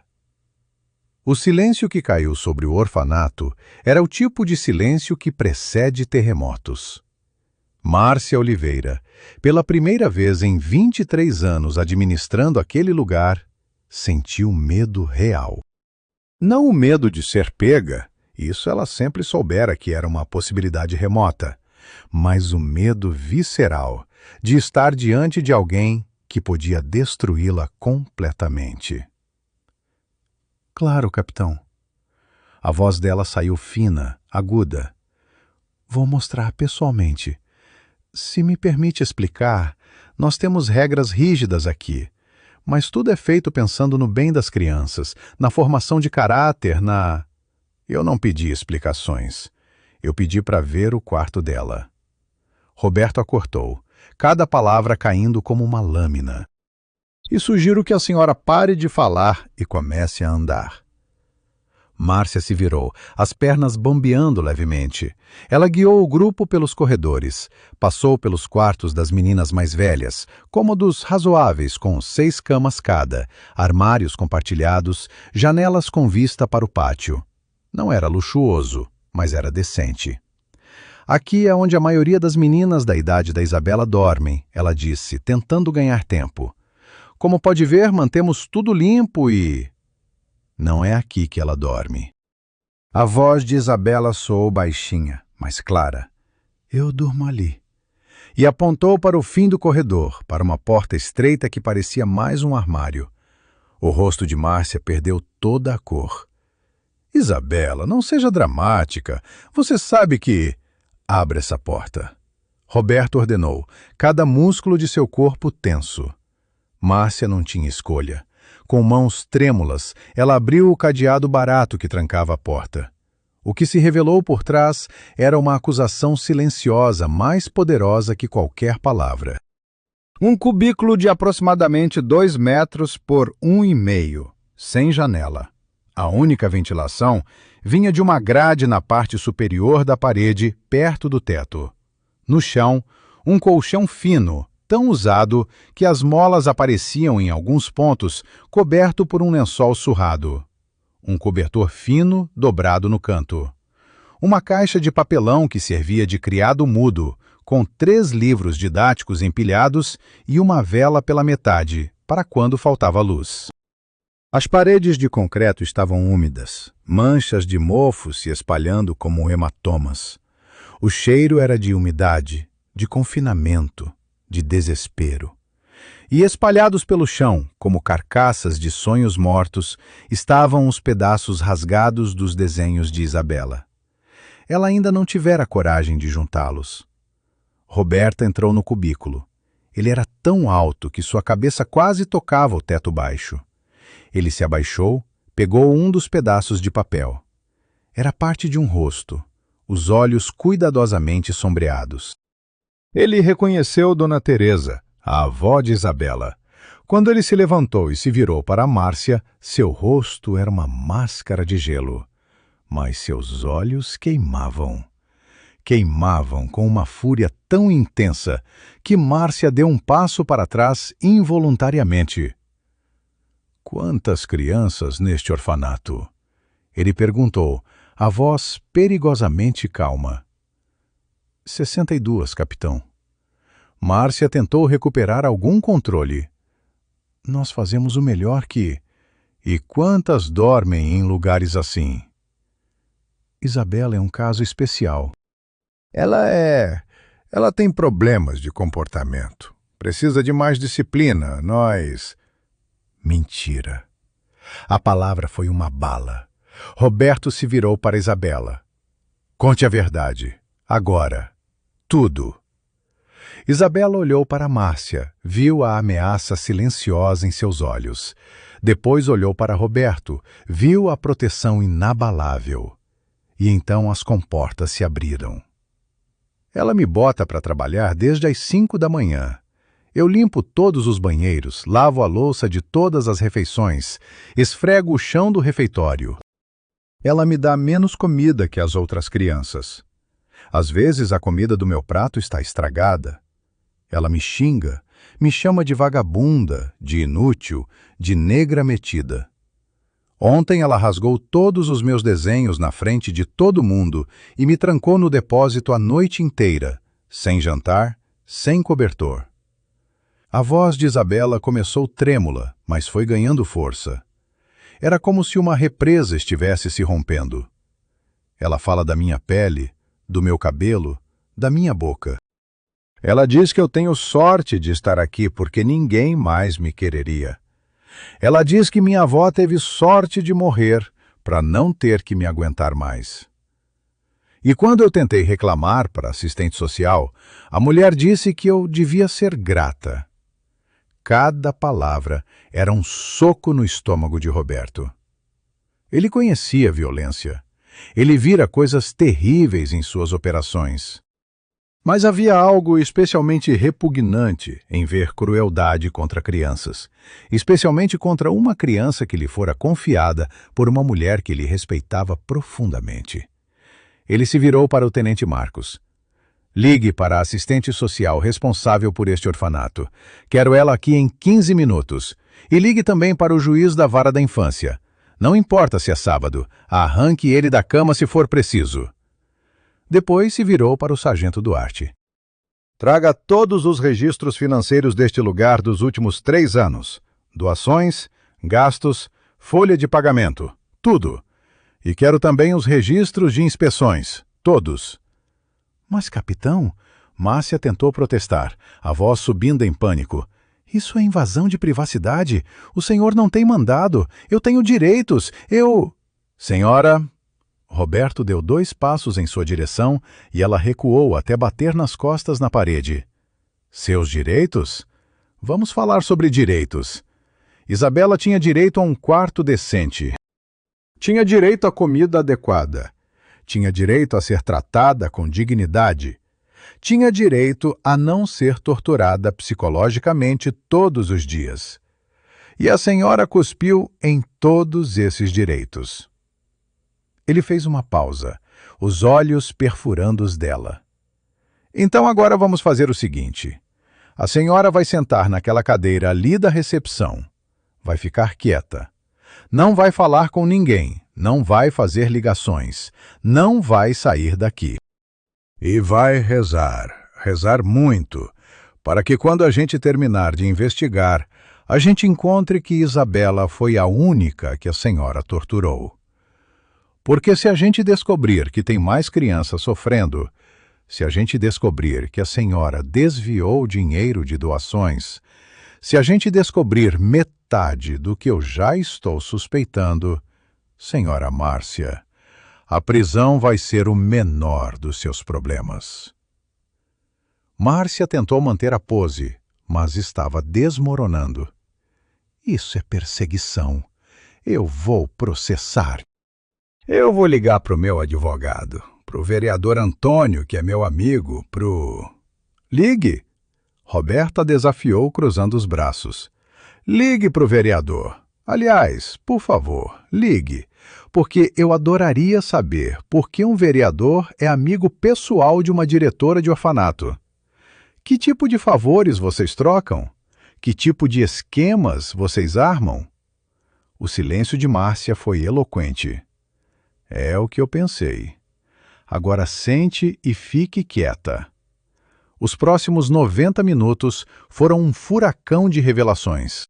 [SPEAKER 1] O silêncio que caiu sobre o orfanato era o tipo de silêncio que precede terremotos. Márcia Oliveira, pela primeira vez em 23 anos administrando aquele lugar, sentiu medo real. Não o medo de ser pega, isso ela sempre soubera que era uma possibilidade remota, mas o medo visceral de estar diante de alguém que podia destruí-la completamente. "Claro, capitão." A voz dela saiu fina, aguda. "Vou mostrar pessoalmente. Se me permite explicar, nós temos regras rígidas aqui, mas tudo é feito pensando no bem das crianças, na formação de caráter, na..." Eu não pedi explicações. Eu pedi para ver o quarto dela. Roberto a cortou, cada palavra caindo como uma lâmina. "E sugiro que a senhora pare de falar e comece a andar." Márcia se virou, as pernas bambeando levemente. Ela guiou o grupo pelos corredores, passou pelos quartos das meninas mais velhas, cômodos razoáveis com 6 camas cada, armários compartilhados, janelas com vista para o pátio. Não era luxuoso, mas era decente. "Aqui é onde a maioria das meninas da idade da Isabela dormem", ela disse, tentando ganhar tempo. "Como pode ver, mantemos tudo limpo e..." "Não é aqui que ela dorme." A voz de Isabela soou baixinha, mas clara. "Eu durmo ali." E apontou para o fim do corredor, para uma porta estreita que parecia mais um armário. O rosto de Márcia perdeu toda a cor. "Isabela, não seja dramática. Você sabe que..." "Abre essa porta." Roberto ordenou, cada músculo de seu corpo tenso. Márcia não tinha escolha. Com mãos trêmulas, ela abriu o cadeado barato que trancava a porta. O que se revelou por trás era uma acusação silenciosa mais poderosa que qualquer palavra. Um cubículo de aproximadamente 2 metros por 1,5, sem janela. A única ventilação vinha de uma grade na parte superior da parede, perto do teto. No chão, um colchão fino, tão usado que as molas apareciam em alguns pontos, coberto por um lençol surrado. Um cobertor fino dobrado no canto. Uma caixa de papelão que servia de criado mudo, com 3 livros didáticos empilhados e uma vela pela metade, para quando faltava luz. As paredes de concreto estavam úmidas, manchas de mofo se espalhando como hematomas. O cheiro era de umidade, de confinamento, de desespero. E espalhados pelo chão, como carcaças de sonhos mortos, estavam os pedaços rasgados dos desenhos de Isabela. Ela ainda não tivera coragem de juntá-los. Roberta entrou no cubículo. Ele era tão alto que sua cabeça quase tocava o teto baixo. Ele se abaixou, pegou um dos pedaços de papel. Era parte de um rosto, os olhos cuidadosamente sombreados. Ele reconheceu Dona Teresa, a avó de Isabela. Quando ele se levantou e se virou para Márcia, seu rosto era uma máscara de gelo, mas seus olhos queimavam. Queimavam com uma fúria tão intensa que Márcia deu um passo para trás involuntariamente. Quantas crianças neste orfanato? Ele perguntou, a voz perigosamente calma. 62, capitão. Márcia tentou recuperar algum controle. Nós fazemos o melhor que... E quantas dormem em lugares assim? Isabela é um caso especial. Ela tem problemas de comportamento. Precisa de mais disciplina. Mentira. A palavra foi uma bala. Roberto se virou para Isabela. Conte a verdade. Agora. Tudo. Isabela olhou para Márcia, viu a ameaça silenciosa em seus olhos. Depois olhou para Roberto, viu a proteção inabalável. E então as comportas se abriram. Ela me bota para trabalhar desde as 5 da manhã. Eu limpo todos os banheiros, lavo a louça de todas as refeições, esfrego o chão do refeitório. Ela me dá menos comida que as outras crianças. Às vezes a comida do meu prato está estragada. Ela me xinga, me chama de vagabunda, de inútil, de negra metida. Ontem ela rasgou todos os meus desenhos na frente de todo mundo e me trancou no depósito a noite inteira, sem jantar, sem cobertor. A voz de Isabela começou trêmula, mas foi ganhando força. Era como se uma represa estivesse se rompendo. Ela fala da minha pele, do meu cabelo, da minha boca. Ela diz que eu tenho sorte de estar aqui porque ninguém mais me quereria. Ela diz que minha avó teve sorte de morrer para não ter que me aguentar mais. E quando eu tentei reclamar para a assistente social, a mulher disse que eu devia ser grata. Cada palavra era um soco no estômago de Roberto. Ele conhecia a violência. Ele vira coisas terríveis em suas operações. Mas havia algo especialmente repugnante em ver crueldade contra crianças, especialmente contra uma criança que lhe fora confiada por uma mulher que ele respeitava profundamente. Ele se virou para o tenente Marcos. Ligue para a assistente social responsável por este orfanato. Quero ela aqui em 15 minutos. E ligue também para o juiz da vara da infância. Não importa se é sábado, arranque ele da cama se for preciso. Depois se virou para o sargento Duarte. Traga todos os registros financeiros deste lugar dos últimos 3 anos. Doações, gastos, folha de pagamento, tudo. E quero também os registros de inspeções, todos. Mas, capitão, Márcia tentou protestar, a voz subindo em pânico. Isso é invasão de privacidade. O senhor não tem mandado. Eu tenho direitos. Senhora... Roberto deu 2 passos em sua direção e ela recuou até bater nas costas na parede. Seus direitos? Vamos falar sobre direitos. Isabela tinha direito a um quarto decente. Tinha direito à comida adequada. Tinha direito a ser tratada com dignidade. Tinha direito a não ser torturada psicologicamente todos os dias. E a senhora cuspiu em todos esses direitos. Ele fez uma pausa, os olhos perfurando os dela. Então agora vamos fazer o seguinte. A senhora vai sentar naquela cadeira ali da recepção. Vai ficar quieta. Não vai falar com ninguém, não vai fazer ligações, não vai sair daqui. E vai rezar muito, para que quando a gente terminar de investigar, a gente encontre que Isabela foi a única que a senhora torturou. Porque se a gente descobrir que tem mais crianças sofrendo, se a gente descobrir que a senhora desviou dinheiro de doações, Se a gente descobrir metade do que eu já estou suspeitando, senhora Márcia, a prisão vai ser o menor dos seus problemas. Márcia tentou manter a pose, mas estava desmoronando. Isso é perseguição. Eu vou processar. Eu vou ligar para o meu advogado, para o vereador Antônio, que é meu amigo, Ligue! Roberta desafiou cruzando os braços. Ligue para o vereador. Aliás, por favor, ligue, porque eu adoraria saber por que um vereador é amigo pessoal de uma diretora de orfanato. Que tipo de favores vocês trocam? Que tipo de esquemas vocês armam? O silêncio de Márcia foi eloquente. É o que eu pensei. Agora sente e fique quieta. Os próximos 90 minutos foram um furacão de revelações.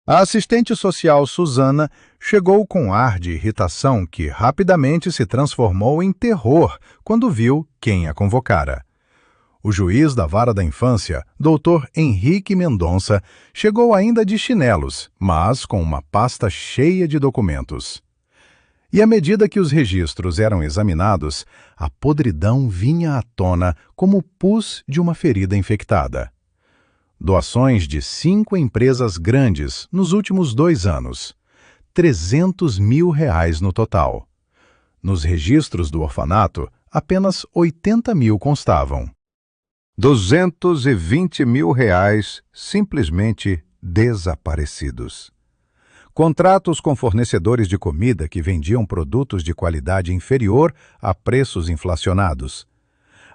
[SPEAKER 1] A assistente social Susana chegou com ar de irritação que rapidamente se transformou em terror quando viu quem a convocara. O juiz da vara da infância, Dr. Henrique Mendonça, chegou ainda de chinelos, mas com uma pasta cheia de documentos. E à medida que os registros eram examinados, a podridão vinha à tona como o pus de uma ferida infectada. Doações de 5 empresas grandes nos últimos 2 anos. R$300 mil no total. Nos registros do orfanato, apenas 80 mil constavam. R$220 mil simplesmente desaparecidos. Contratos com fornecedores de comida que vendiam produtos de qualidade inferior a preços inflacionados.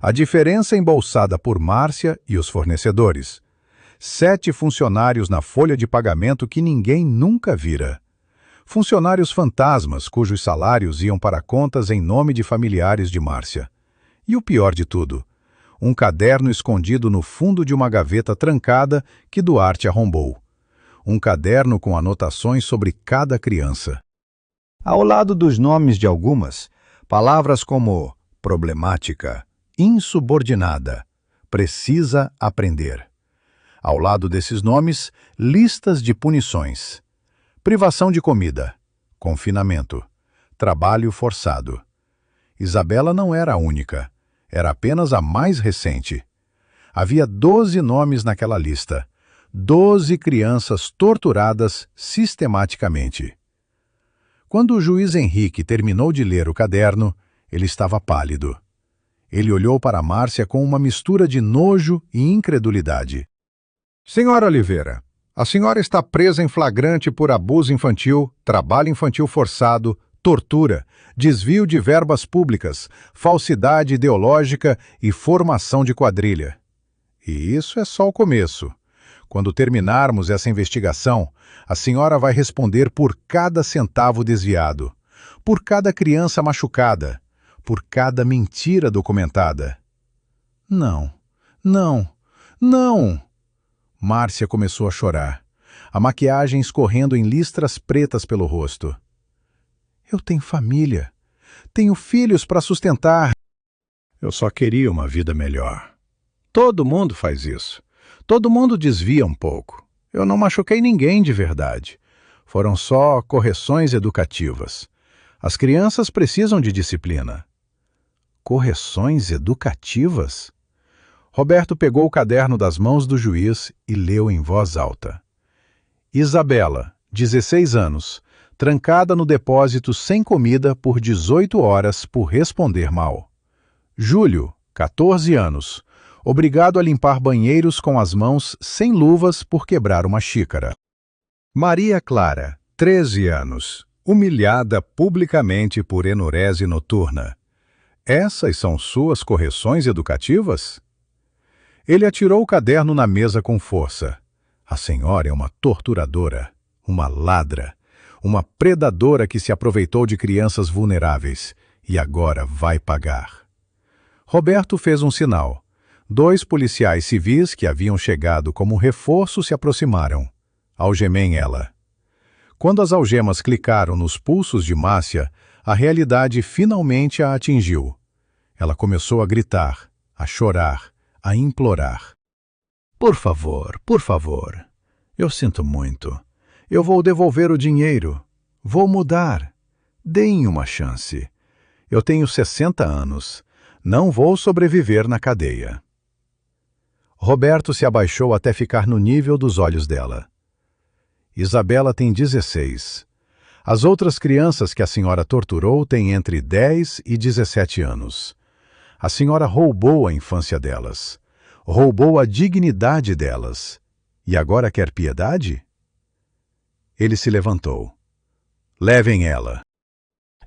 [SPEAKER 1] A diferença embolsada por Márcia e os fornecedores. 7 funcionários na folha de pagamento que ninguém nunca vira. Funcionários fantasmas cujos salários iam para contas em nome de familiares de Márcia. E o pior de tudo, um caderno escondido no fundo de uma gaveta trancada que Duarte arrombou. Um caderno com anotações sobre cada criança. Ao lado dos nomes de algumas, palavras como problemática, insubordinada, precisa aprender. Ao lado desses nomes, listas de punições. Privação de comida, confinamento, trabalho forçado. Isabela não era a única, era apenas a mais recente. Havia 12 nomes naquela lista, 12 crianças torturadas sistematicamente. Quando o juiz Henrique terminou de ler o caderno, ele estava pálido. Ele olhou para Márcia com uma mistura de nojo e incredulidade. Senhora Oliveira, a senhora está presa em flagrante por abuso infantil, trabalho infantil forçado, tortura, desvio de verbas públicas, falsidade ideológica e formação de quadrilha. E isso é só o começo. Quando terminarmos essa investigação, a senhora vai responder por cada centavo desviado, por cada criança machucada, por cada mentira documentada. Não, não, não! Márcia começou a chorar, a maquiagem escorrendo em listras pretas pelo rosto. Eu tenho família, tenho filhos para sustentar. Eu só queria uma vida melhor. Todo mundo faz isso. Todo mundo desvia um pouco. Eu não machuquei ninguém de verdade. Foram só correções educativas. As crianças precisam de disciplina. Correções educativas? Roberto pegou o caderno das mãos do juiz e leu em voz alta. Isabela, 16 anos, trancada no depósito sem comida por 18 horas por responder mal. Júlio, 14 anos, obrigado a limpar banheiros com as mãos sem luvas por quebrar uma xícara. Maria Clara, 13 anos, humilhada publicamente por enurese noturna. Essas são suas correções educativas? Ele atirou o caderno na mesa com força. A senhora é uma torturadora, uma ladra, uma predadora que se aproveitou de crianças vulneráveis e agora vai pagar. Roberto fez um sinal. 2 policiais civis que haviam chegado como reforço se aproximaram. Algemem ela. Quando as algemas clicaram nos pulsos de Márcia, a realidade finalmente a atingiu. Ela começou a gritar, a chorar, a implorar. Por favor, Eu sinto muito. Eu vou devolver o dinheiro. Vou mudar. Deem uma chance. Eu tenho 60 anos. Não vou sobreviver na cadeia. Roberto se abaixou até ficar no nível dos olhos dela. Isabela tem 16. As outras crianças que a senhora torturou têm entre 10 e 17 anos. A senhora roubou a infância delas. Roubou a dignidade delas. E agora quer piedade? Ele se levantou. Levem ela.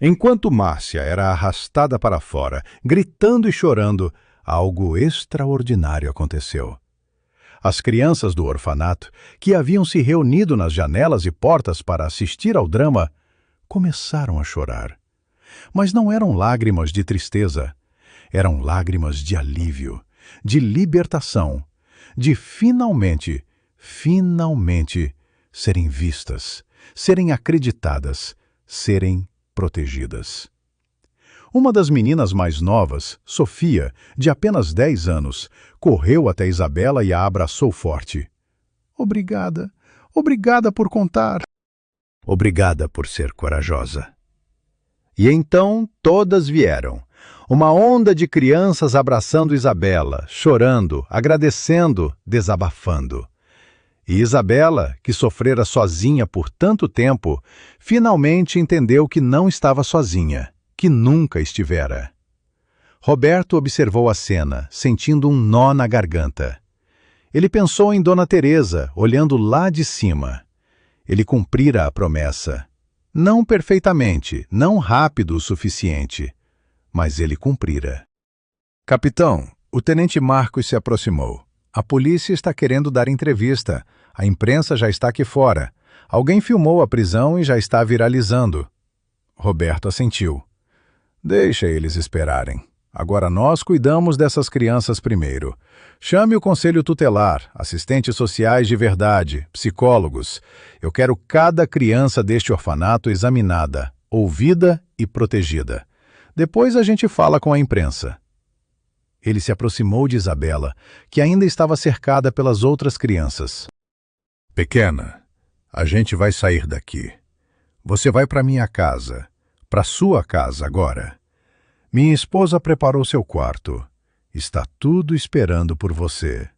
[SPEAKER 1] Enquanto Márcia era arrastada para fora, gritando e chorando, algo extraordinário aconteceu. As crianças do orfanato, que haviam se reunido nas janelas e portas para assistir ao drama, começaram a chorar. Mas não eram lágrimas de tristeza, eram lágrimas de alívio, de libertação, de finalmente serem vistas, serem acreditadas, serem protegidas. Uma das meninas mais novas, Sofia, de apenas 10 anos, correu até Isabela e a abraçou forte. Obrigada, obrigada por contar. Obrigada por ser corajosa. E então todas vieram. Uma onda de crianças abraçando Isabela, chorando, agradecendo, desabafando. E Isabela, que sofrera sozinha por tanto tempo, finalmente entendeu que não estava sozinha, que nunca estivera. Roberto observou a cena, sentindo um nó na garganta. Ele pensou em Dona Teresa, olhando lá de cima. Ele cumprira a promessa. Não perfeitamente, não rápido o suficiente, mas ele cumprira. Capitão, o tenente Marcos se aproximou. A polícia está querendo dar entrevista. A imprensa já está aqui fora. Alguém filmou a prisão e já está viralizando. Roberto assentiu. Deixa eles esperarem. Agora nós cuidamos dessas crianças primeiro. Chame o conselho tutelar, assistentes sociais de verdade, psicólogos. Eu quero cada criança deste orfanato examinada, ouvida e protegida. Depois a gente fala com a imprensa. Ele se aproximou de Isabela, que ainda estava cercada pelas outras crianças. Pequena, a gente vai sair daqui. Você vai para minha casa, para sua casa agora. Minha esposa preparou seu quarto. Está tudo esperando por você.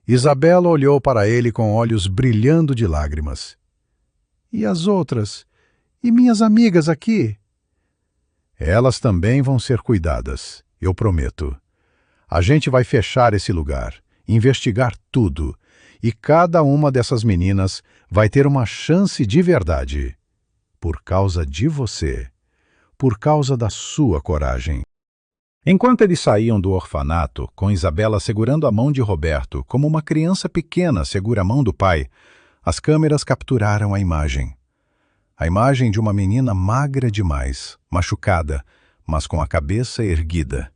[SPEAKER 1] Isabela olhou para ele com olhos brilhando de lágrimas. E as outras? E minhas amigas aqui? Elas também vão ser cuidadas, eu prometo. A gente vai fechar esse lugar, investigar tudo, e cada uma dessas meninas vai ter uma chance de verdade. Por causa de você. Por causa da sua coragem. Enquanto eles saíam do orfanato, com Isabela segurando a mão de Roberto, como uma criança pequena segura a mão do pai, as câmeras capturaram a imagem. A imagem de uma menina magra demais, machucada, mas com a cabeça erguida.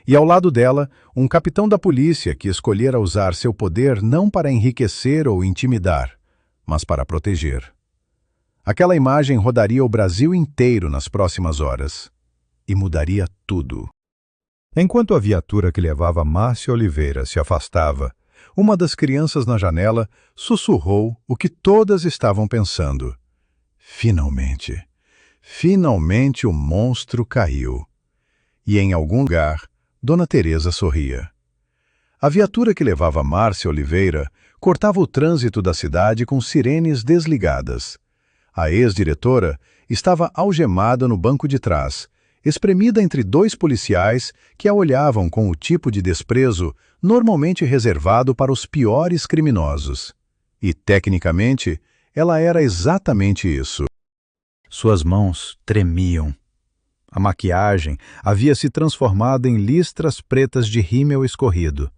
[SPEAKER 1] E ao lado dela, um capitão da polícia que escolhera usar seu poder não para enriquecer ou intimidar, mas para proteger. Aquela imagem rodaria o Brasil inteiro nas próximas horas. E mudaria tudo. Enquanto a viatura que levava Márcia Oliveira se afastava, uma das crianças na janela sussurrou o que todas estavam pensando. Finalmente, finalmente o monstro caiu. E em algum lugar, Dona Teresa sorria. A viatura que levava Márcia Oliveira cortava o trânsito da cidade com sirenes desligadas. A ex-diretora estava algemada no banco de trás, espremida entre dois policiais que a olhavam com o tipo de desprezo normalmente reservado para os piores criminosos. E, tecnicamente, ela era exatamente isso. Suas mãos tremiam. A maquiagem havia se transformado em listras pretas de rímel escorrido.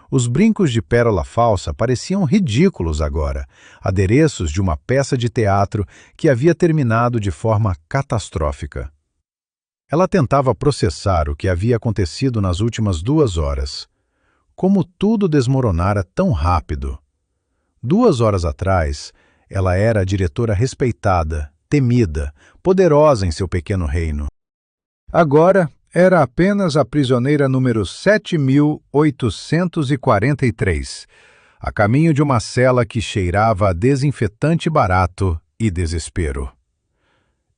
[SPEAKER 1] Os brincos de pérola falsa pareciam ridículos agora, adereços de uma peça de teatro que havia terminado de forma catastrófica. Ela tentava processar o que havia acontecido nas últimas 2 horas. Como tudo desmoronara tão rápido. 2 horas atrás, ela era a diretora respeitada, temida, poderosa em seu pequeno reino. Agora, era apenas a prisioneira número 7.843, a caminho de uma cela que cheirava a desinfetante barato e desespero.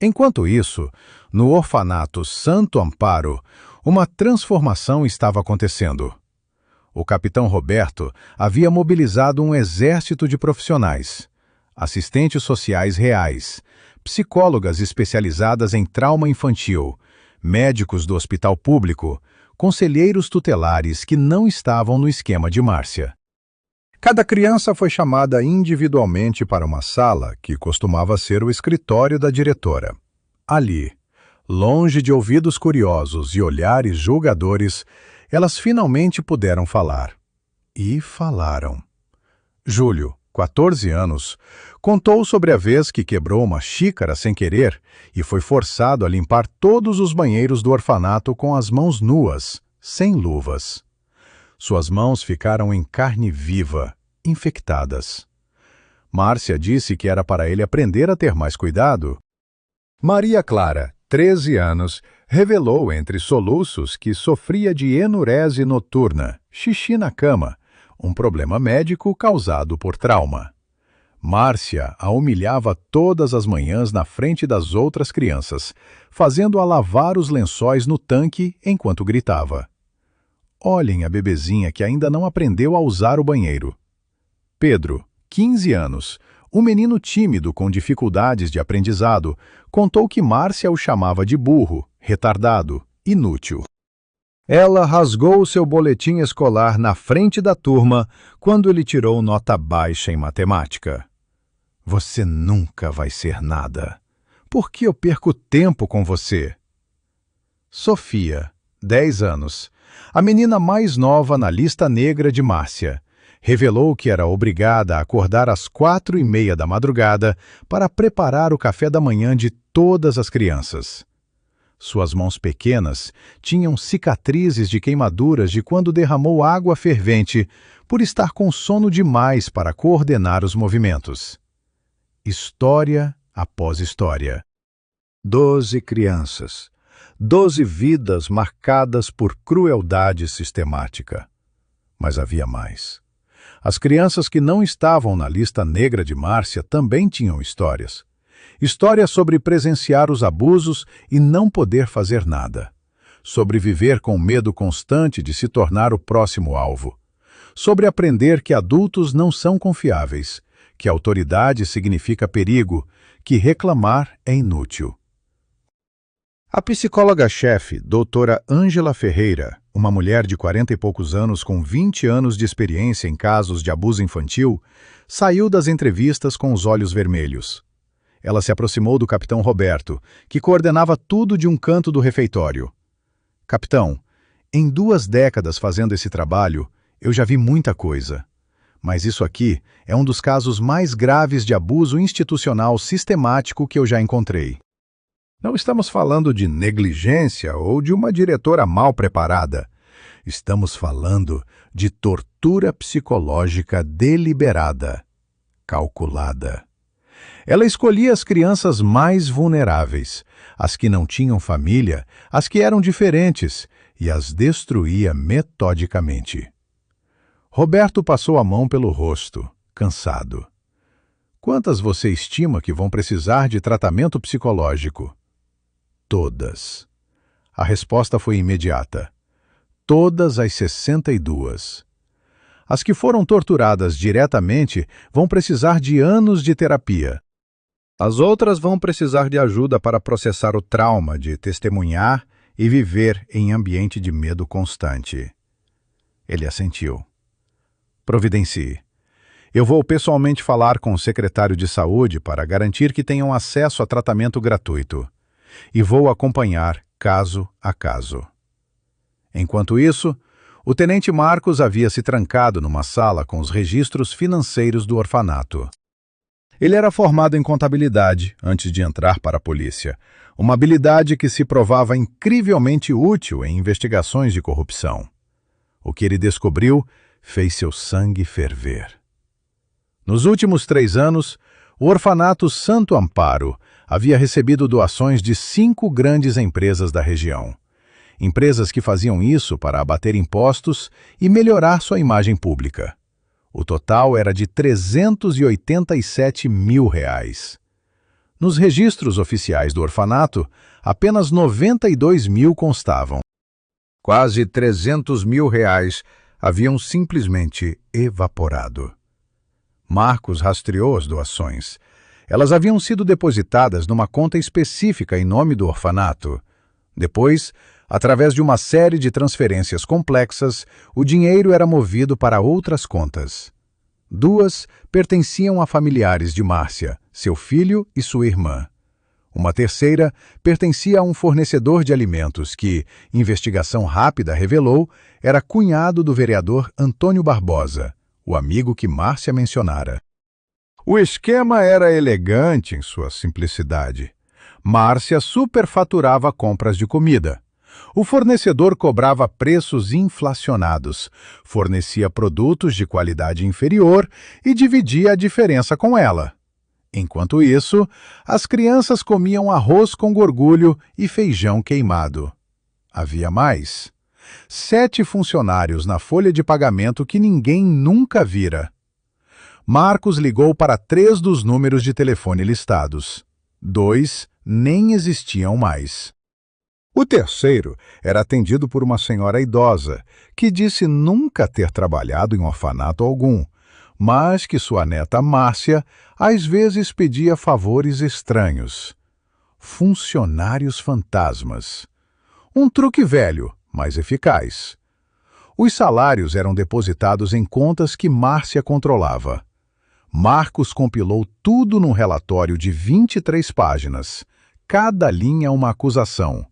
[SPEAKER 1] Enquanto isso, no orfanato Santo Amparo, uma transformação estava acontecendo. O capitão Roberto havia mobilizado um exército de profissionais, assistentes sociais reais, psicólogas especializadas em trauma infantil, médicos do hospital público, conselheiros tutelares que não estavam no esquema de Márcia. Cada criança foi chamada individualmente para uma sala que costumava ser o escritório da diretora. Ali, longe de ouvidos curiosos e olhares julgadores, elas finalmente puderam falar. E falaram. Júlio, 14 anos, contou sobre a vez que quebrou uma xícara sem querer e foi forçado a limpar todos os banheiros do orfanato com as mãos nuas, sem luvas. Suas mãos ficaram em carne viva, infectadas. Márcia disse que era para ele aprender a ter mais cuidado. Maria Clara, 13 anos, revelou entre soluços que sofria de enurese noturna, xixi na cama, um problema médico causado por trauma. Márcia a humilhava todas as manhãs na frente das outras crianças, fazendo-a lavar os lençóis no tanque enquanto gritava. Olhem a bebezinha que ainda não aprendeu a usar o banheiro. Pedro, 15 anos, um menino tímido com dificuldades de aprendizado, contou que Márcia o chamava de burro, retardado, inútil. Ela rasgou seu boletim escolar na frente da turma quando ele tirou nota baixa em matemática. Você nunca vai ser nada. Por que eu perco tempo com você? Sofia, 10 anos, a menina mais nova na lista negra de Márcia, revelou que era obrigada a acordar às 4h30 da madrugada para preparar o café da manhã de todas as crianças. Suas mãos pequenas tinham cicatrizes de queimaduras de quando derramou água fervente por estar com sono demais para coordenar os movimentos. História após história. 12 crianças. 12 vidas marcadas por crueldade sistemática. Mas havia mais. As crianças que não estavam na lista negra de Márcia também tinham histórias. Histórias sobre presenciar os abusos e não poder fazer nada. Sobre viver com medo constante de se tornar o próximo alvo. Sobre aprender que adultos não são confiáveis, que autoridade significa perigo, que reclamar é inútil. A psicóloga-chefe, doutora Ângela Ferreira, uma mulher de 40 e poucos anos com 20 anos de experiência em casos de abuso infantil, saiu das entrevistas com os olhos vermelhos. Ela se aproximou do capitão Roberto, que coordenava tudo de um canto do refeitório. Capitão, em 2 décadas fazendo esse trabalho, eu já vi muita coisa. Mas isso aqui é um dos casos mais graves de abuso institucional sistemático que eu já encontrei. Não estamos falando de negligência ou de uma diretora mal preparada. Estamos falando de tortura psicológica deliberada, calculada. Ela escolhia as crianças mais vulneráveis, as que não tinham família, as que eram diferentes, e as destruía metodicamente. Roberto passou a mão pelo rosto, cansado. Quantas você estima que vão precisar de tratamento psicológico? Todas. A resposta foi imediata. Todas as 62. As que foram torturadas diretamente vão precisar de anos de terapia. As outras vão precisar de ajuda para processar o trauma de testemunhar e viver em ambiente de medo constante. Ele assentiu. Providencie. Eu vou pessoalmente falar com o secretário de saúde para garantir que tenham acesso a tratamento gratuito. E vou acompanhar caso a caso. Enquanto isso, o tenente Marcos havia se trancado numa sala com os registros financeiros do orfanato. Ele era formado em contabilidade antes de entrar para a polícia, uma habilidade que se provava incrivelmente útil em investigações de corrupção. O que ele descobriu fez seu sangue ferver. Nos últimos 3 anos, o orfanato Santo Amparo havia recebido doações de 5 grandes empresas da região. Empresas que faziam isso para abater impostos e melhorar sua imagem pública. O total era de R$ 387 mil. Nos registros oficiais do orfanato, apenas 92 mil constavam. Quase R$ 300 mil haviam simplesmente evaporado. Marcos rastreou as doações. Elas haviam sido depositadas numa conta específica em nome do orfanato. Depois, através de uma série de transferências complexas, o dinheiro era movido para outras contas. 2 pertenciam a familiares de Márcia, seu filho e sua irmã. Uma terceira pertencia a um fornecedor de alimentos que, investigação rápida revelou, era cunhado do vereador Antônio Barbosa, o amigo que Márcia mencionara. O esquema era elegante em sua simplicidade. Márcia superfaturava compras de comida. O fornecedor cobrava preços inflacionados, fornecia produtos de qualidade inferior e dividia a diferença com ela. Enquanto isso, as crianças comiam arroz com gorgulho e feijão queimado. Havia mais. 7 funcionários na folha de pagamento que ninguém nunca vira. Marcos ligou para 3 dos números de telefone listados. 2 nem existiam mais. O terceiro era atendido por uma senhora idosa, que disse nunca ter trabalhado em orfanato algum, mas que sua neta Márcia às vezes pedia favores estranhos. Funcionários fantasmas. Um truque velho, mas eficaz. Os salários eram depositados em contas que Márcia controlava. Marcos compilou tudo num relatório de 23 páginas, cada linha uma acusação,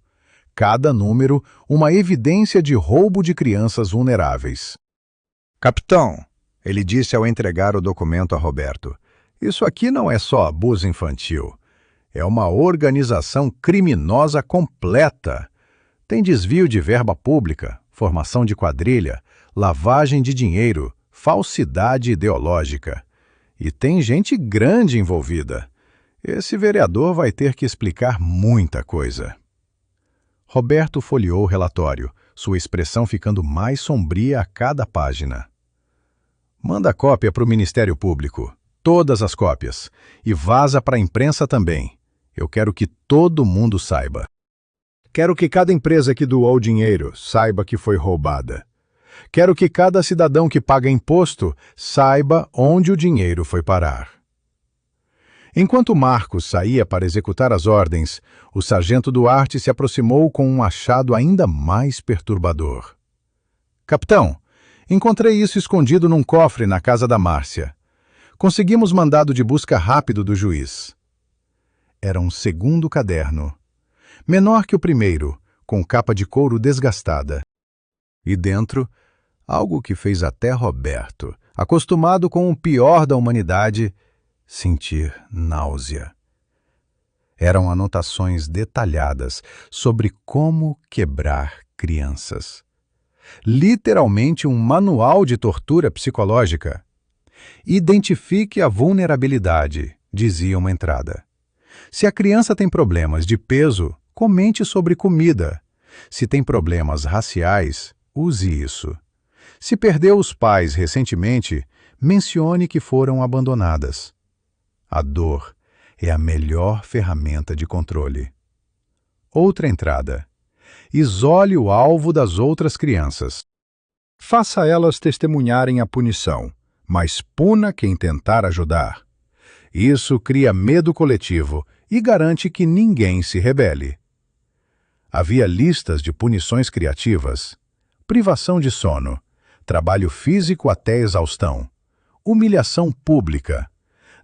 [SPEAKER 1] cada número uma evidência de roubo de crianças vulneráveis. Capitão, ele disse ao entregar o documento a Roberto, isso aqui não é só abuso infantil. É uma organização criminosa completa. Tem desvio de verba pública, formação de quadrilha, lavagem de dinheiro, falsidade ideológica. E tem gente grande envolvida. Esse vereador vai ter que explicar muita coisa. Roberto folheou o relatório, sua expressão ficando mais sombria a cada página. Manda cópia para o Ministério Público, todas as cópias, e vaza para a imprensa também. Eu quero que todo mundo saiba. Quero que cada empresa que doou dinheiro saiba que foi roubada. Quero que cada cidadão que paga imposto saiba onde o dinheiro foi parar. Enquanto Marcos saía para executar as ordens, o sargento Duarte se aproximou com um achado ainda mais perturbador. Capitão, encontrei isso escondido num cofre na casa da Márcia. Conseguimos mandado de busca rápido do juiz. Era um segundo caderno, menor que o primeiro, com capa de couro desgastada. E dentro, algo que fez até Roberto, acostumado com o pior da humanidade, sentir náusea. Eram anotações detalhadas sobre como quebrar crianças. Literalmente um manual de tortura psicológica. Identifique a vulnerabilidade, dizia uma entrada. Se a criança tem problemas de peso, comente sobre comida. Se tem problemas raciais, use isso. Se perdeu os pais recentemente, mencione que foram abandonadas. A dor é a melhor ferramenta de controle. Outra entrada. Isole o alvo das outras crianças. Faça elas testemunharem a punição, mas puna quem tentar ajudar. Isso cria medo coletivo e garante que ninguém se rebele. Havia listas de punições criativas, privação de sono, trabalho físico até exaustão, humilhação pública,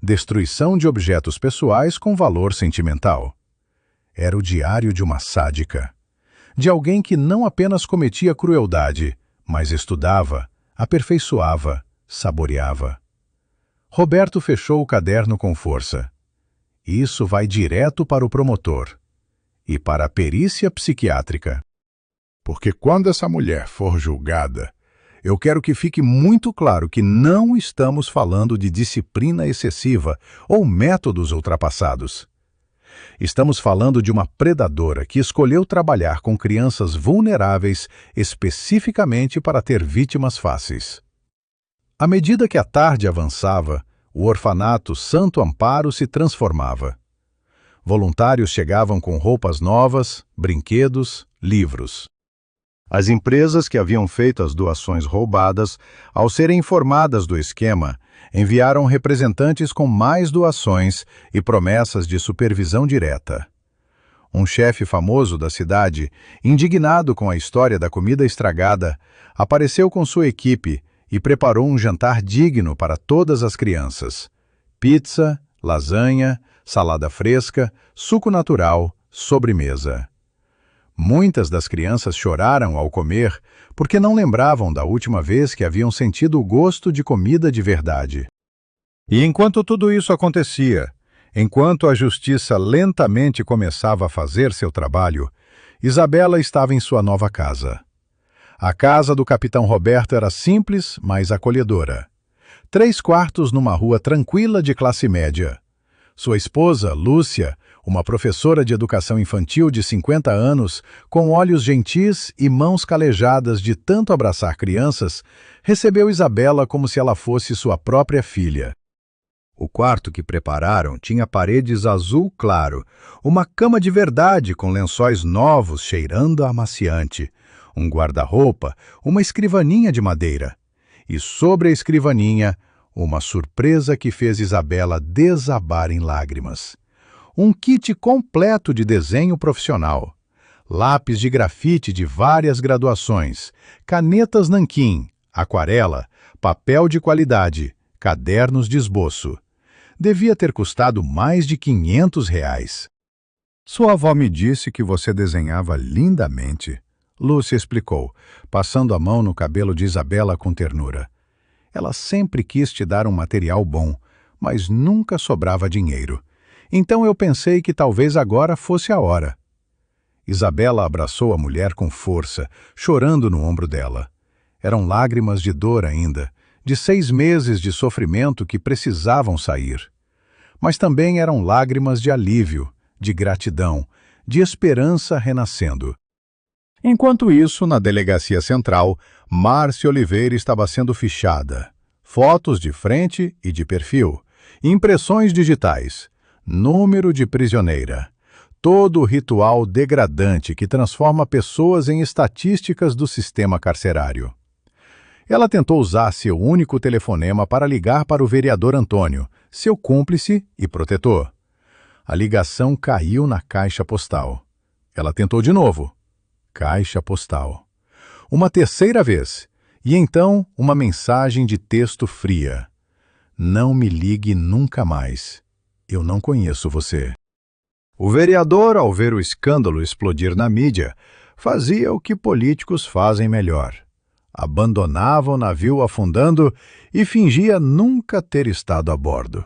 [SPEAKER 1] destruição de objetos pessoais com valor sentimental. Era o diário de uma sádica, de alguém que não apenas cometia crueldade, mas estudava, aperfeiçoava, saboreava. Roberto fechou o caderno com força. Isso vai direto para o promotor e para a perícia psiquiátrica. Porque quando essa mulher for julgada, eu quero que fique muito claro que não estamos falando de disciplina excessiva ou métodos ultrapassados. Estamos falando de uma predadora que escolheu trabalhar com crianças vulneráveis especificamente para ter vítimas fáceis. À medida que a tarde avançava, o orfanato Santo Amparo se transformava. Voluntários chegavam com roupas novas, brinquedos, livros. As empresas que haviam feito as doações roubadas, ao serem informadas do esquema, enviaram representantes com mais doações e promessas de supervisão direta. Um chefe famoso da cidade, indignado com a história da comida estragada, apareceu com sua equipe e preparou um jantar digno para todas as crianças. Pizza, lasanha, salada fresca, suco natural, sobremesa. Muitas das crianças choraram ao comer porque não lembravam da última vez que haviam sentido o gosto de comida de verdade. E enquanto tudo isso acontecia, enquanto a justiça lentamente começava a fazer seu trabalho, Isabela estava em sua nova casa. A casa do capitão Roberto era simples, mas acolhedora. 3 quartos numa rua tranquila de classe média. Sua esposa, Lúcia, uma professora de educação infantil de 50 anos, com olhos gentis e mãos calejadas de tanto abraçar crianças, recebeu Isabela como se ela fosse sua própria filha. O quarto que prepararam tinha paredes azul claro, uma cama de verdade com lençóis novos cheirando a amaciante, um guarda-roupa, uma escrivaninha de madeira. E sobre a escrivaninha, uma surpresa que fez Isabela desabar em lágrimas. Um kit completo de desenho profissional. Lápis de grafite de várias graduações, canetas nanquim, aquarela, papel de qualidade, cadernos de esboço. Devia ter custado mais de R$ 500. Sua avó me disse que você desenhava lindamente. Lúcia explicou, passando a mão no cabelo de Isabela com ternura. Ela sempre quis te dar um material bom, mas nunca sobrava dinheiro. Então eu pensei que talvez agora fosse a hora. Isabela abraçou a mulher com força, chorando no ombro dela. Eram lágrimas de dor ainda, de 6 meses de sofrimento que precisavam sair. Mas também eram lágrimas de alívio, de gratidão, de esperança renascendo. Enquanto isso, na delegacia central, Márcia Oliveira estava sendo fichada. Fotos de frente e de perfil, impressões digitais, número de prisioneira. Todo o ritual degradante que transforma pessoas em estatísticas do sistema carcerário. Ela tentou usar seu único telefonema para ligar para o vereador Antônio, seu cúmplice e protetor. A ligação caiu na caixa postal. Ela tentou de novo. Caixa postal. Uma terceira vez, e então uma mensagem de texto fria. Não me ligue nunca mais. Eu não conheço você. O vereador, ao ver o escândalo explodir na mídia, fazia o que políticos fazem melhor. Abandonava o navio afundando e fingia nunca ter estado a bordo.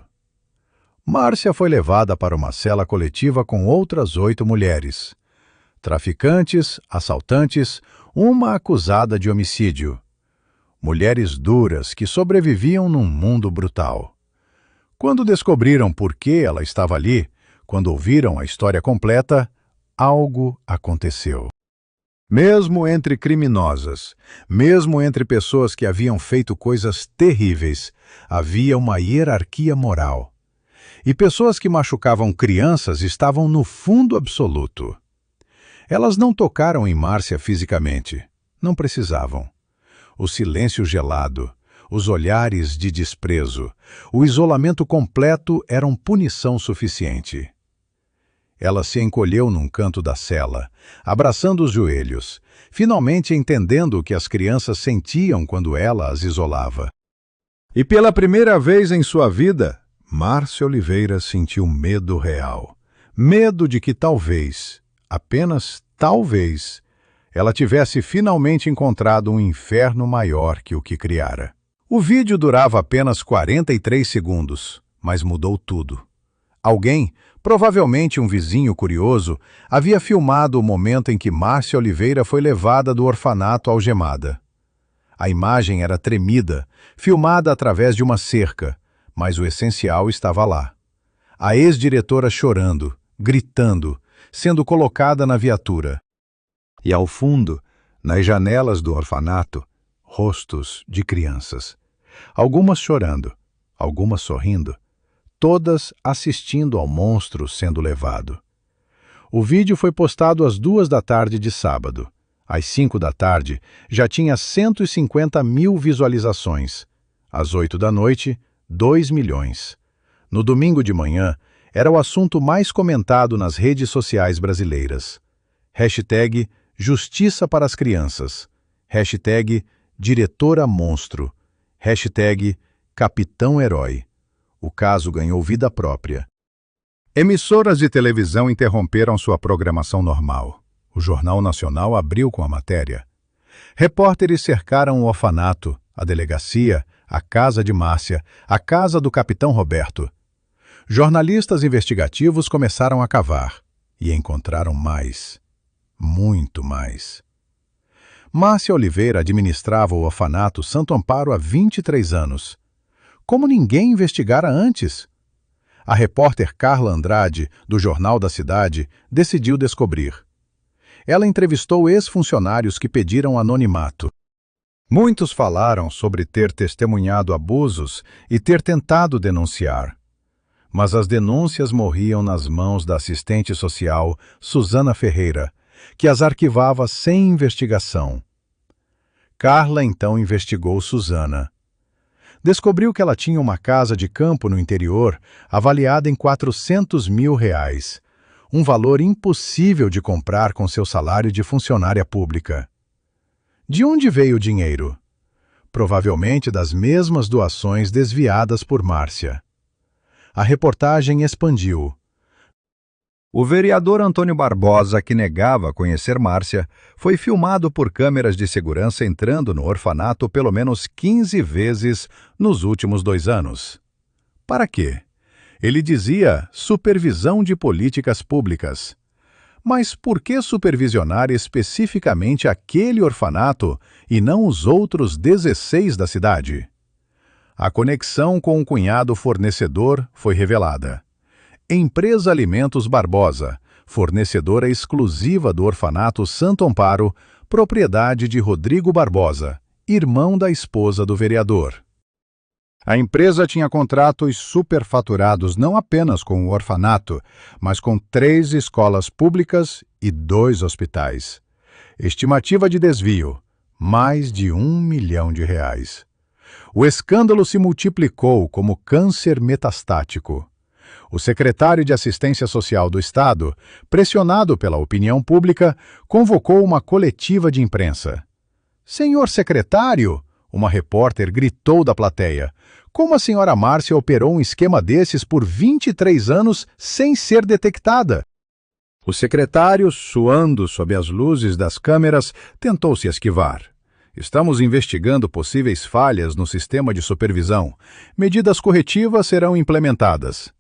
[SPEAKER 1] Márcia foi levada para uma cela coletiva com outras 8 mulheres. Traficantes, assaltantes, uma acusada de homicídio. Mulheres duras que sobreviviam num mundo brutal. Quando descobriram por que ela estava ali, quando ouviram a história completa, algo aconteceu. Mesmo entre criminosas, mesmo entre pessoas que haviam feito coisas terríveis, havia uma hierarquia moral. E pessoas que machucavam crianças estavam no fundo absoluto. Elas não tocaram em Márcia fisicamente. Não precisavam. O silêncio gelado, os olhares de desprezo, o isolamento completo eram punição suficiente. Ela se encolheu num canto da cela, abraçando os joelhos, finalmente entendendo o que as crianças sentiam quando ela as isolava. E pela primeira vez em sua vida, Márcia Oliveira sentiu medo real. Medo de que talvez, apenas talvez, ela tivesse finalmente encontrado um inferno maior que o que criara. O vídeo durava apenas 43 segundos, mas mudou tudo. Alguém, provavelmente um vizinho curioso, havia filmado o momento em que Márcia Oliveira foi levada do orfanato algemada. A imagem era tremida, filmada através de uma cerca, mas o essencial estava lá. A ex-diretora chorando, gritando, sendo colocada na viatura. E ao fundo, nas janelas do orfanato, rostos de crianças. algumas chorando, algumas sorrindo, todas assistindo ao monstro sendo levado. O vídeo foi postado às 2 da tarde de sábado. Às 5 da tarde, já tinha 150 mil visualizações. Às 8 da noite, 2 milhões. No domingo de manhã, era o assunto mais comentado nas redes sociais brasileiras. Hashtag Justiça para as Crianças. Hashtag Diretora Monstro. Hashtag Capitão Herói. O caso ganhou vida própria. Emissoras de televisão interromperam sua programação normal. O Jornal Nacional abriu com a matéria. Repórteres cercaram o orfanato, a delegacia, a casa de Márcia, a casa do Capitão Roberto. Jornalistas investigativos começaram a cavar e encontraram mais, muito mais. Márcia Oliveira administrava o orfanato Santo Amparo há 23 anos. Como ninguém investigara antes? A repórter Carla Andrade, do Jornal da Cidade, decidiu descobrir. Ela entrevistou ex-funcionários que pediram anonimato. Muitos falaram sobre ter testemunhado abusos e ter tentado denunciar. Mas as denúncias morriam nas mãos da assistente social, Suzana Ferreira, que as arquivava sem investigação. Carla então investigou Suzana. Descobriu que ela tinha uma casa de campo no interior avaliada em R$400 mil, um valor impossível de comprar com seu salário de funcionária pública. De onde veio o dinheiro? Provavelmente das mesmas doações desviadas por Márcia. A reportagem expandiu. O vereador Antônio Barbosa, que negava conhecer Márcia, foi filmado por câmeras de segurança entrando no orfanato pelo menos 15 vezes nos últimos 2 anos. Para quê? Ele dizia supervisão de políticas públicas. Mas por que supervisionar especificamente aquele orfanato e não os outros 16 da cidade? A conexão com o cunhado fornecedor foi revelada. Empresa Alimentos Barbosa, fornecedora exclusiva do orfanato Santo Amparo, propriedade de Rodrigo Barbosa, irmão da esposa do vereador. A empresa tinha contratos superfaturados não apenas com o orfanato, mas com 3 escolas públicas e 2 hospitais. Estimativa de desvio, mais de R$1 milhão. O escândalo se multiplicou como câncer metastático. O secretário de Assistência Social do Estado, pressionado pela opinião pública, convocou uma coletiva de imprensa. "Senhor secretário", uma repórter gritou da plateia, "como a senhora Márcia operou um esquema desses por 23 anos sem ser detectada?" O secretário, suando sob as luzes das câmeras, tentou se esquivar. "Estamos investigando possíveis falhas no sistema de supervisão. Medidas corretivas serão implementadas."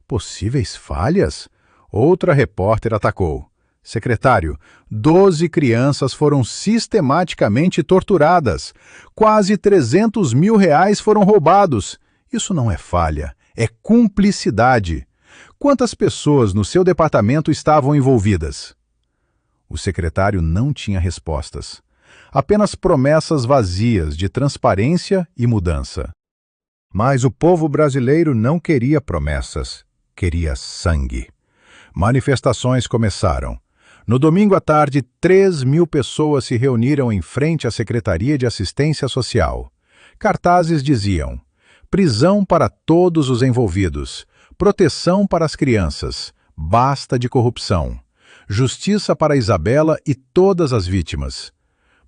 [SPEAKER 1] Possíveis falhas? Outra repórter atacou. "Secretário, 12 crianças foram sistematicamente torturadas. Quase R$300 mil foram roubados. Isso não é falha, é cumplicidade. Quantas pessoas no seu departamento estavam envolvidas?" O secretário não tinha respostas. Apenas promessas vazias de transparência e mudança. Mas o povo brasileiro não queria promessas. Queria sangue. Manifestações começaram. No domingo à tarde, 3 mil pessoas se reuniram em frente à Secretaria de Assistência Social. Cartazes diziam: prisão para todos os envolvidos, proteção para as crianças, basta de corrupção, justiça para Isabela e todas as vítimas.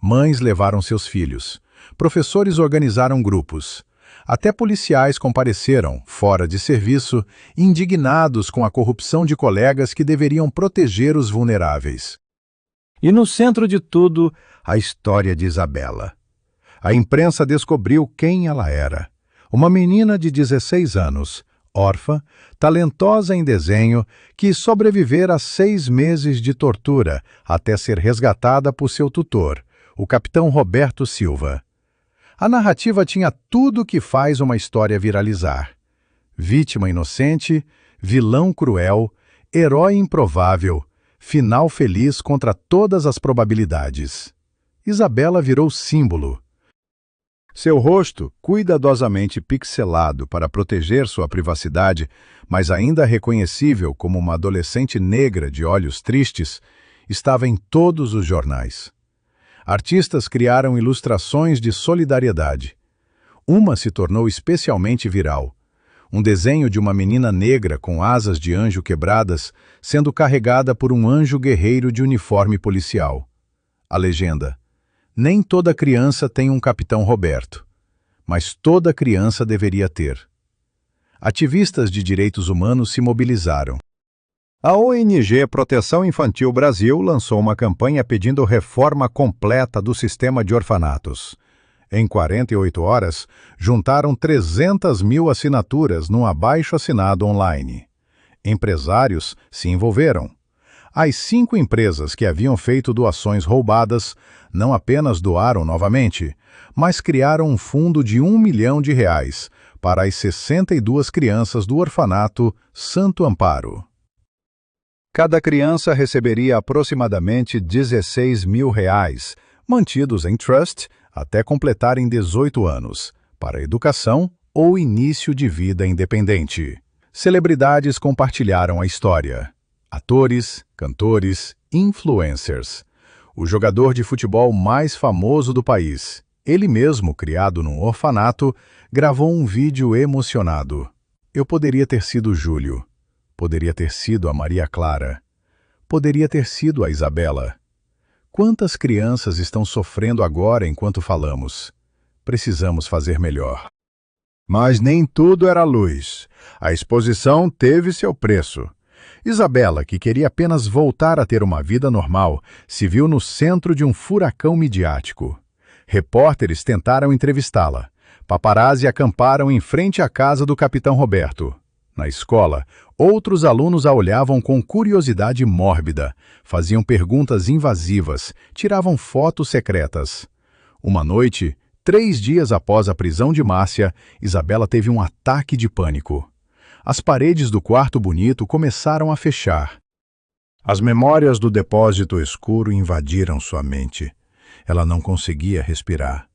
[SPEAKER 1] Mães levaram seus filhos. Professores organizaram grupos. Até policiais compareceram, fora de serviço, indignados com a corrupção de colegas que deveriam proteger os vulneráveis. E no centro de tudo, a história de Isabela. A imprensa descobriu quem ela era. Uma menina de 16 anos, órfã, talentosa em desenho, que sobrevivera a 6 meses de tortura até ser resgatada por seu tutor, o capitão Roberto Silva. A narrativa tinha tudo que faz uma história viralizar. Vítima inocente, vilão cruel, herói improvável, final feliz contra todas as probabilidades. Isabela virou símbolo. Seu rosto, cuidadosamente pixelado para proteger sua privacidade, mas ainda reconhecível como uma adolescente negra de olhos tristes, estava em todos os jornais. Artistas criaram ilustrações de solidariedade. Uma se tornou especialmente viral. Um desenho de uma menina negra com asas de anjo quebradas sendo carregada por um anjo guerreiro de uniforme policial. A legenda: nem toda criança tem um Capitão Roberto, mas toda criança deveria ter. Ativistas de direitos humanos se mobilizaram. A ONG Proteção Infantil Brasil lançou uma campanha pedindo reforma completa do sistema de orfanatos. Em 48 horas, juntaram 300 mil assinaturas num abaixo-assinado online. Empresários se envolveram. As 5 empresas que haviam feito doações roubadas não apenas doaram novamente, mas criaram um fundo de R$ 1 milhão para as 62 crianças do orfanato Santo Amparo. Cada criança receberia aproximadamente R$ 16 mil, mantidos em trust até completarem 18 anos, para educação ou início de vida independente. Celebridades compartilharam a história. Atores, cantores, influencers. O jogador de futebol mais famoso do país, ele mesmo criado num orfanato, gravou um vídeo emocionado. Eu poderia ter sido Júlio. Poderia ter sido a Maria Clara. Poderia ter sido a Isabela. Quantas crianças estão sofrendo agora enquanto falamos? Precisamos fazer melhor. Mas nem tudo era luz. A exposição teve seu preço. Isabela, que queria apenas voltar a ter uma vida normal, se viu no centro de um furacão midiático. Repórteres tentaram entrevistá-la. Paparazzi acamparam em frente à casa do Capitão Roberto. Na escola, outros alunos a olhavam com curiosidade mórbida, faziam perguntas invasivas, tiravam fotos secretas. Uma noite, 3 dias após a prisão de Márcia, Isabela teve um ataque de pânico. As paredes do quarto bonito começaram a fechar. As memórias do depósito escuro invadiram sua mente. Ela não conseguia respirar.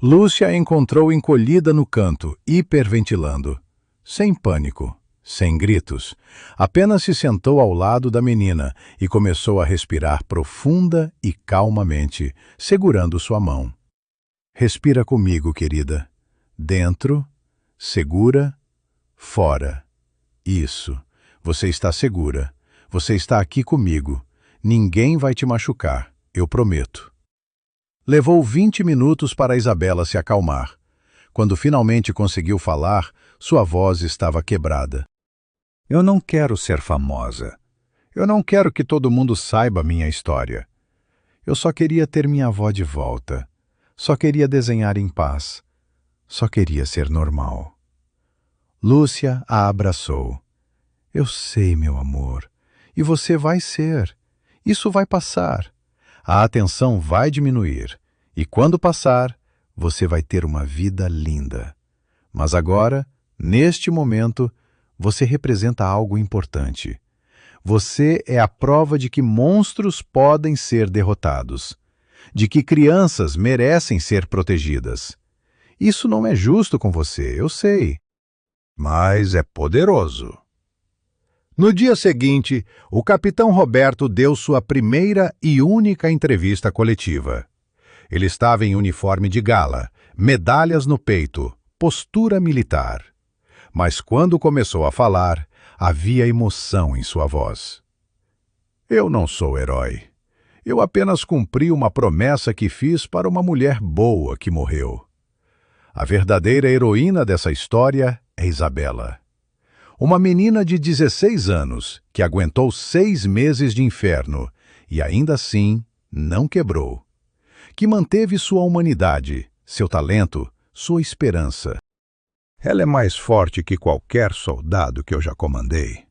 [SPEAKER 1] Lúcia a encontrou encolhida no canto, hiperventilando. Sem pânico, sem gritos, apenas se sentou ao lado da menina e começou a respirar profunda e calmamente, segurando sua mão. Respira comigo, querida. Dentro, segura, fora. Isso. Você está segura. Você está aqui comigo. Ninguém vai te machucar, eu prometo. Levou 20 minutos para Isabela se acalmar. Quando finalmente conseguiu falar, sua voz estava quebrada. Eu não quero ser famosa. Eu não quero que todo mundo saiba minha história. Eu só queria ter minha avó de volta. Só queria desenhar em paz. Só queria ser normal. Lúcia a abraçou. Eu sei, meu amor. E você vai ser. Isso vai passar. A atenção vai diminuir. E quando passar, você vai ter uma vida linda. Mas agora, neste momento, você representa algo importante. Você é a prova de que monstros podem ser derrotados, de que crianças merecem ser protegidas. Isso não é justo com você, eu sei. Mas é poderoso. No dia seguinte, o Capitão Roberto deu sua primeira e única entrevista coletiva. Ele estava em uniforme de gala, medalhas no peito, postura militar. Mas quando começou a falar, havia emoção em sua voz. Eu não sou herói. Eu apenas cumpri uma promessa que fiz para uma mulher boa que morreu. A verdadeira heroína dessa história é Isabela. Uma menina de 16 anos que aguentou 6 meses de inferno e ainda assim não quebrou. Que manteve sua humanidade, seu talento, sua esperança. Ela é mais forte que qualquer soldado que eu já comandei.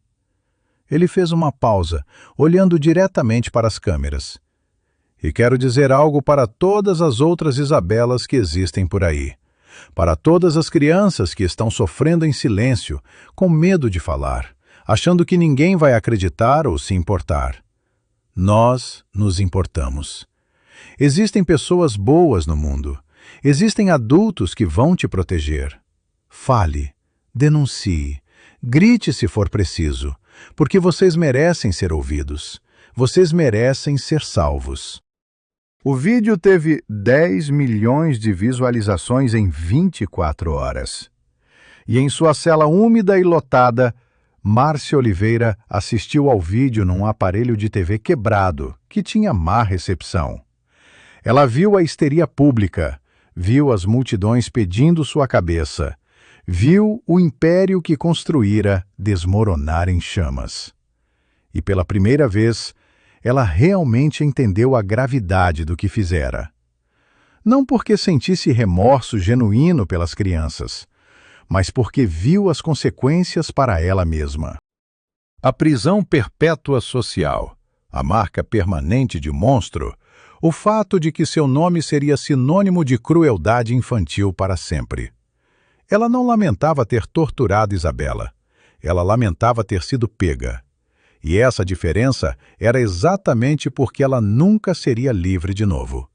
[SPEAKER 1] Ele fez uma pausa, olhando diretamente para as câmeras. E quero dizer algo para todas as outras Isabelas que existem por aí. Para todas as crianças que estão sofrendo em silêncio, com medo de falar, achando que ninguém vai acreditar ou se importar. Nós nos importamos. Existem pessoas boas no mundo. Existem adultos que vão te proteger. Fale, denuncie, grite se for preciso, porque vocês merecem ser ouvidos. Vocês merecem ser salvos. O vídeo teve 10 milhões de visualizações em 24 horas. E em sua cela úmida e lotada, Márcia Oliveira assistiu ao vídeo num aparelho de TV quebrado, que tinha má recepção. Ela viu a histeria pública, viu as multidões pedindo sua cabeça, viu o império que construíra desmoronar em chamas. E pela primeira vez, ela realmente entendeu a gravidade do que fizera. Não porque sentisse remorso genuíno pelas crianças, mas porque viu as consequências para ela mesma. A prisão perpétua social, a marca permanente de monstro, o fato de que seu nome seria sinônimo de crueldade infantil para sempre. Ela não lamentava ter torturado Isabela. Ela lamentava ter sido pega. E essa diferença era exatamente porque ela nunca seria livre de novo.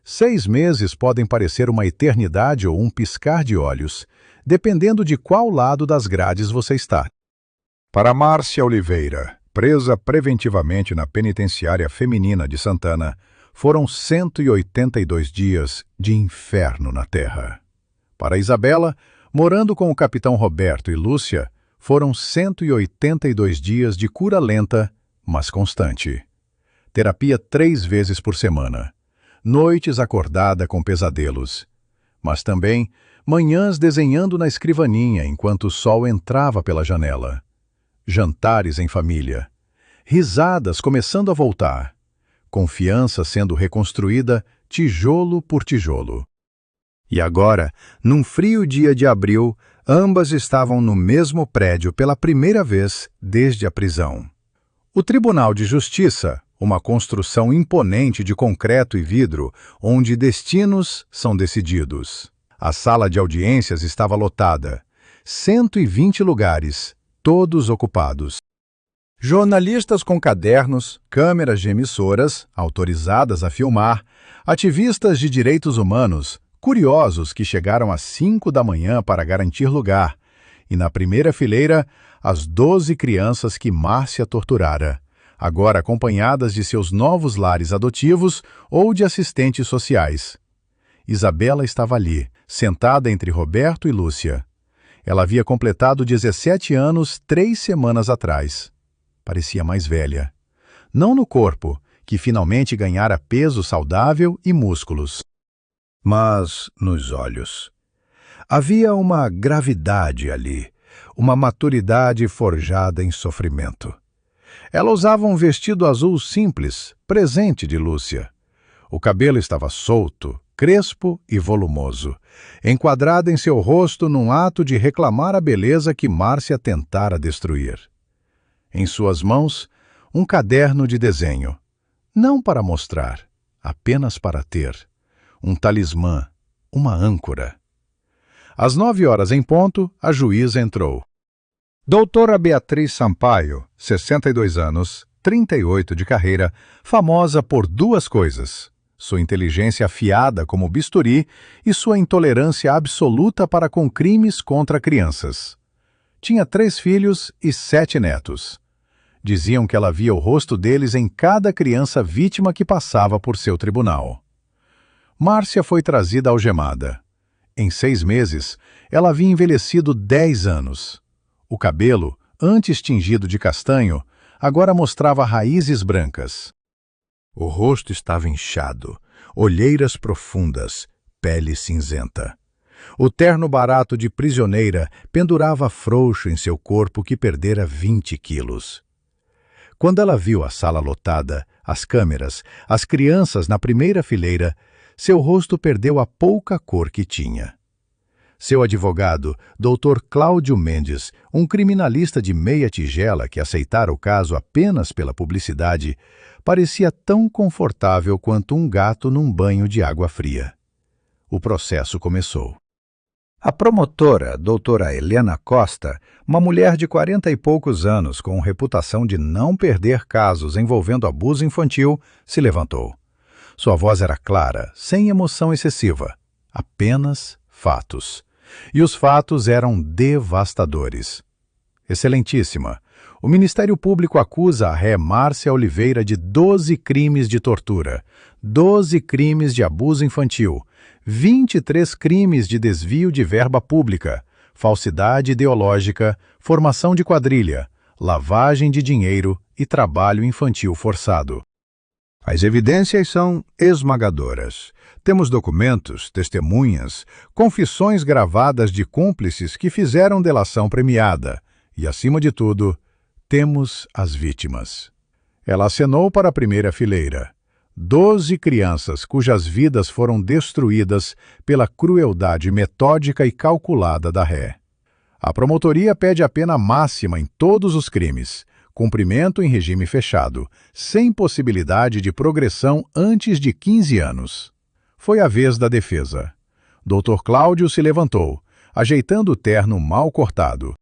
[SPEAKER 1] 6 meses podem parecer uma eternidade ou um piscar de olhos, dependendo de qual lado das grades você está. Para Márcia Oliveira, presa preventivamente na penitenciária feminina de Santana, foram 182 dias de inferno na Terra. Para Isabela, morando com o capitão Roberto e Lúcia, foram 182 dias de cura lenta, mas constante. Terapia 3 vezes por semana. Noites acordada com pesadelos. Mas também manhãs desenhando na escrivaninha enquanto o sol entrava pela janela. Jantares em família. Risadas começando a voltar. Confiança sendo reconstruída tijolo por tijolo. E agora, num frio dia de abril, ambas estavam no mesmo prédio pela primeira vez desde a prisão. O Tribunal de Justiça, uma construção imponente de concreto e vidro, onde destinos são decididos. A sala de audiências estava lotada. 120 lugares, todos ocupados. Jornalistas com cadernos, câmeras de emissoras, autorizadas a filmar, ativistas de direitos humanos, curiosos que chegaram às 5 da manhã para garantir lugar, e na primeira fileira, as 12 crianças que Márcia torturara, agora acompanhadas de seus novos lares adotivos ou de assistentes sociais. Isabela estava ali, sentada entre Roberto e Lúcia. Ela havia completado 17 anos 3 semanas atrás. Parecia mais velha. Não no corpo, que finalmente ganhara peso saudável e músculos, mas nos olhos. Havia uma gravidade ali, uma maturidade forjada em sofrimento. Ela usava um vestido azul simples, presente de Lúcia. O cabelo estava solto, crespo e volumoso, enquadrada em seu rosto num ato de reclamar a beleza que Márcia tentara destruir. Em suas mãos, um caderno de desenho, não para mostrar, apenas para ter. Um talismã, uma âncora. Às 9 horas em ponto, a juíza entrou. Doutora Beatriz Sampaio, 62 anos, 38 de carreira, famosa por 2 coisas: sua inteligência afiada como bisturi e sua intolerância absoluta para com crimes contra crianças. Tinha 3 filhos e 7 netos. Diziam que ela via o rosto deles em cada criança vítima que passava por seu tribunal. Márcia foi trazida algemada. Em 6 meses, ela havia envelhecido 10 anos. O cabelo, antes tingido de castanho, agora mostrava raízes brancas. O rosto estava inchado, olheiras profundas, pele cinzenta. O terno barato de prisioneira pendurava frouxo em seu corpo que perdera 20 quilos. Quando ela viu a sala lotada, as câmeras, as crianças na primeira fileira, seu rosto perdeu a pouca cor que tinha. Seu advogado, Dr. Cláudio Mendes, um criminalista de meia tigela que aceitara o caso apenas pela publicidade, parecia tão confortável quanto um gato num banho de água fria. O processo começou. A promotora, doutora Helena Costa, uma mulher de 40 e poucos anos com reputação de não perder casos envolvendo abuso infantil, se levantou. Sua voz era clara, sem emoção excessiva. apenas fatos. E os fatos eram devastadores. Excelentíssima, o Ministério Público acusa a ré Márcia Oliveira de 12 crimes de tortura, 12 crimes de abuso infantil, 23 crimes de desvio de verba pública, falsidade ideológica, formação de quadrilha, lavagem de dinheiro e trabalho infantil forçado. As evidências são esmagadoras. Temos documentos, testemunhas, confissões gravadas de cúmplices que fizeram delação premiada. E, acima de tudo, temos as vítimas. Ela acenou para a primeira fileira. 12 crianças cujas vidas foram destruídas pela crueldade metódica e calculada da ré. A promotoria pede a pena máxima em todos os crimes, cumprimento em regime fechado, sem possibilidade de progressão antes de 15 anos. Foi a vez da defesa. Dr. Cláudio se levantou, ajeitando o terno mal cortado.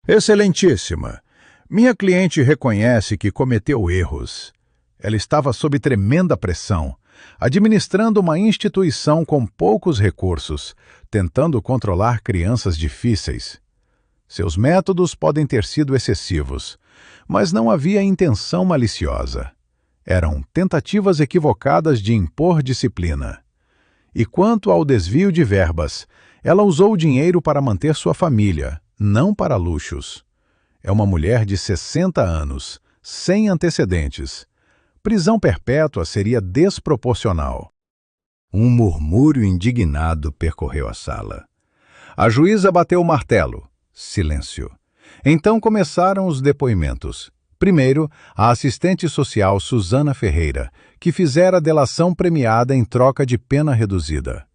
[SPEAKER 1] Excelentíssima, minha cliente reconhece que cometeu erros. Ela estava sob tremenda pressão, administrando uma instituição com poucos recursos, tentando controlar crianças difíceis. Seus métodos podem ter sido excessivos, mas não havia intenção maliciosa. Eram tentativas equivocadas de impor disciplina. E quanto ao desvio de verbas, ela usou o dinheiro para manter sua família, não para luxos. É uma mulher de 60 anos, sem antecedentes. Prisão perpétua seria desproporcional. Um murmúrio indignado percorreu a sala. A juíza bateu o martelo. Silêncio. Então começaram os depoimentos. Primeiro, a assistente social Suzana Ferreira, que fizera delação premiada em troca de pena reduzida.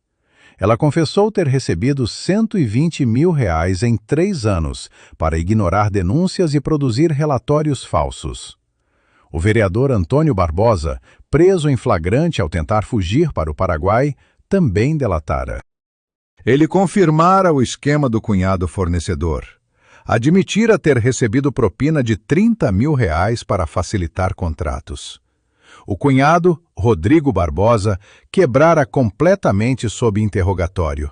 [SPEAKER 1] Ela confessou ter recebido R$120 mil em 3 anos para ignorar denúncias e produzir relatórios falsos. O vereador Antônio Barbosa, preso em flagrante ao tentar fugir para o Paraguai, também delatara. Ele confirmara o esquema do cunhado fornecedor. Admitira ter recebido propina de R$30 mil para facilitar contratos. O cunhado, Rodrigo Barbosa, quebrara completamente sob interrogatório.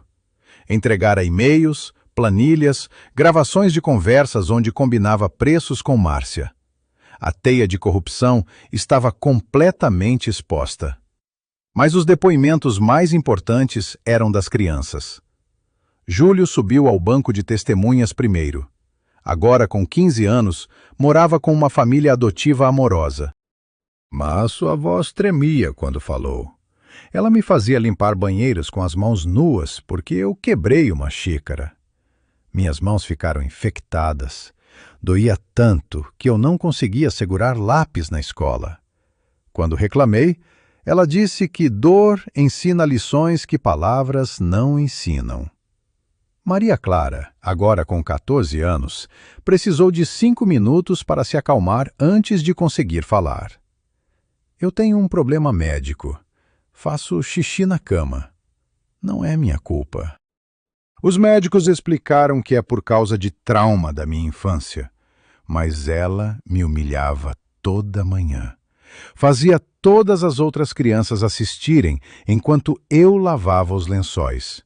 [SPEAKER 1] Entregara e-mails, planilhas, gravações de conversas onde combinava preços com Márcia. A teia de corrupção estava completamente exposta. Mas os depoimentos mais importantes eram das crianças. Júlio subiu ao banco de testemunhas primeiro. Agora, com 15 anos, morava com uma família adotiva amorosa. Mas sua voz tremia quando falou. Ela me fazia limpar banheiros com as mãos nuas porque eu quebrei uma xícara. Minhas mãos ficaram infectadas. Doía tanto que eu não conseguia segurar lápis na escola. Quando reclamei, ela disse que dor ensina lições que palavras não ensinam. Maria Clara, agora com 14 anos, precisou de 5 minutos para se acalmar antes de conseguir falar. Eu tenho um problema médico. Faço xixi na cama. Não é minha culpa. Os médicos explicaram que é por causa de trauma da minha infância, mas ela me humilhava toda manhã. Fazia todas as outras crianças assistirem enquanto eu lavava os lençóis.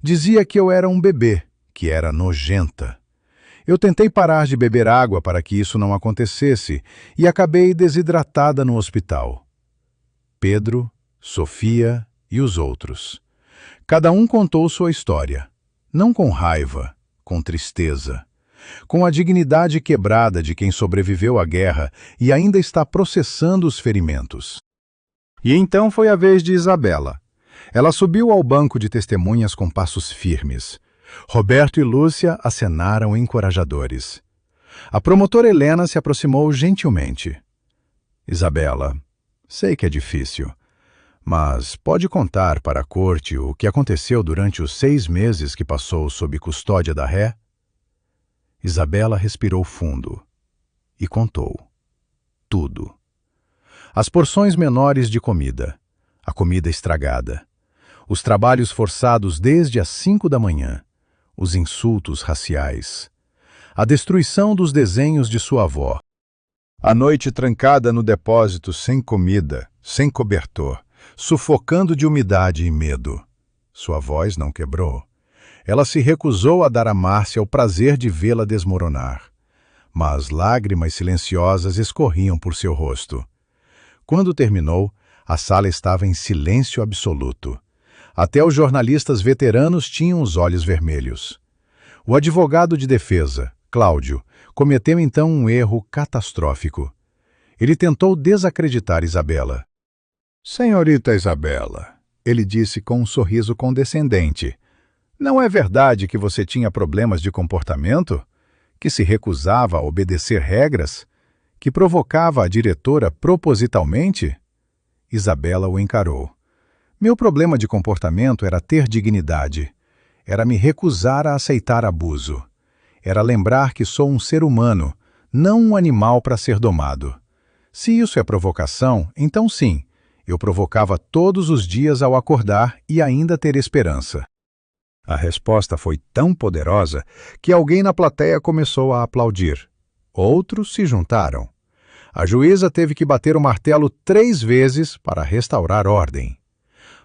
[SPEAKER 1] Dizia que eu era um bebê, que era nojenta. Eu tentei parar de beber água para que isso não acontecesse e acabei desidratada no hospital. Pedro, Sofia e os outros. Cada um contou sua história, não com raiva, com tristeza, com a dignidade quebrada de quem sobreviveu à guerra e ainda está processando os ferimentos. E então foi a vez de Isabela. Ela subiu ao banco de testemunhas com passos firmes. Roberto e Lúcia acenaram encorajadores. A promotora Helena se aproximou gentilmente. Isabela, sei que é difícil, mas pode contar para a corte o que aconteceu durante os 6 meses que passou sob custódia da ré? Isabela respirou fundo e contou. Tudo. As porções menores de comida, a comida estragada, os trabalhos forçados desde as 5 da manhã, os insultos raciais, a destruição dos desenhos de sua avó, a noite trancada no depósito sem comida, sem cobertor, sufocando de umidade e medo. Sua voz não quebrou. Ela se recusou a dar a Márcia o prazer de vê-la desmoronar. Mas lágrimas silenciosas escorriam por seu rosto. Quando terminou, a sala estava em silêncio absoluto. Até os jornalistas veteranos tinham os olhos vermelhos. O advogado de defesa, Cláudio, cometeu então um erro catastrófico. Ele tentou desacreditar Isabela. Senhorita Isabela, ele disse com um sorriso condescendente, não é verdade que você tinha problemas de comportamento? Que se recusava a obedecer regras? Que provocava a diretora propositalmente? Isabela o encarou. Meu problema de comportamento era ter dignidade. Era me recusar a aceitar abuso. Era lembrar que sou um ser humano, não um animal para ser domado. Se isso é provocação, então sim, eu provocava todos os dias ao acordar e ainda ter esperança. A resposta foi tão poderosa que alguém na plateia começou a aplaudir. Outros se juntaram. A juíza teve que bater o martelo 3 vezes para restaurar ordem.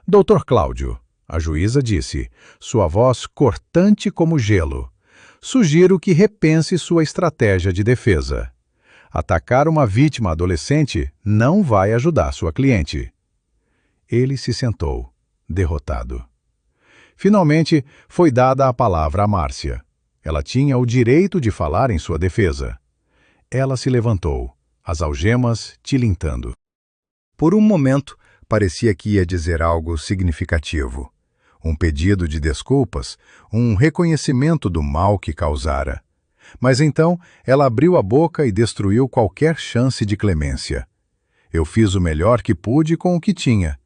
[SPEAKER 1] Doutor Cláudio, a juíza disse, sua voz cortante como gelo, sugiro que repense sua estratégia de defesa. Atacar uma vítima adolescente não vai ajudar sua cliente. Ele se sentou, derrotado. Finalmente, foi dada a palavra a Márcia. Ela tinha o direito de falar em sua defesa. Ela se levantou, as algemas tilintando. Por um momento, parecia que ia dizer algo significativo. Um pedido de desculpas, um reconhecimento do mal que causara. Mas então, ela abriu a boca e destruiu qualquer chance de clemência. Eu fiz o melhor que pude com o que tinha.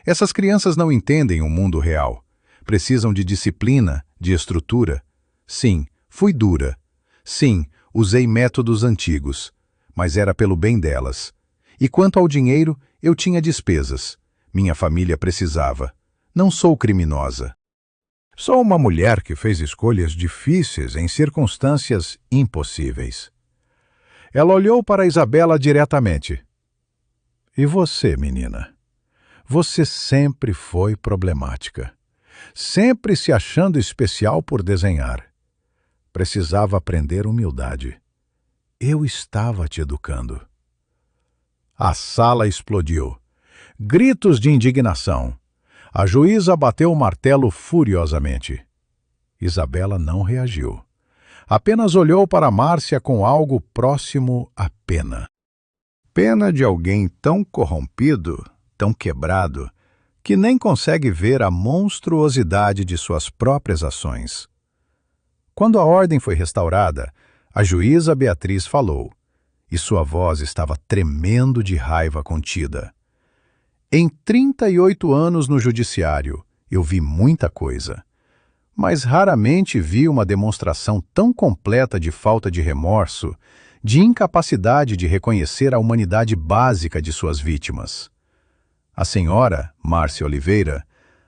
[SPEAKER 1] Essas crianças não entendem o mundo real. Precisam de disciplina, de estrutura. Sim, fui dura. Sim, usei métodos antigos. Mas era pelo bem delas. E quanto ao dinheiro, eu tinha despesas. Minha família precisava. Não sou criminosa. Sou uma mulher que fez escolhas difíceis em circunstâncias impossíveis. Ela olhou para Isabela diretamente. E você, menina? Você sempre foi problemática. Sempre se achando especial por desenhar. Precisava aprender humildade. Eu estava te educando. A sala explodiu. Gritos de indignação. A juíza bateu o martelo furiosamente. Isabela não reagiu. Apenas olhou para Márcia com algo próximo à pena. Pena de alguém tão corrompido, tão quebrado, que nem consegue ver a monstruosidade de suas próprias ações. Quando a ordem foi restaurada, a juíza Beatriz falou, e sua voz estava tremendo de raiva contida. Em 38 anos no judiciário, eu vi muita coisa, mas raramente vi uma demonstração tão completa de falta de remorso, de incapacidade de reconhecer a humanidade básica de suas vítimas. A senhora, Márcia Oliveira,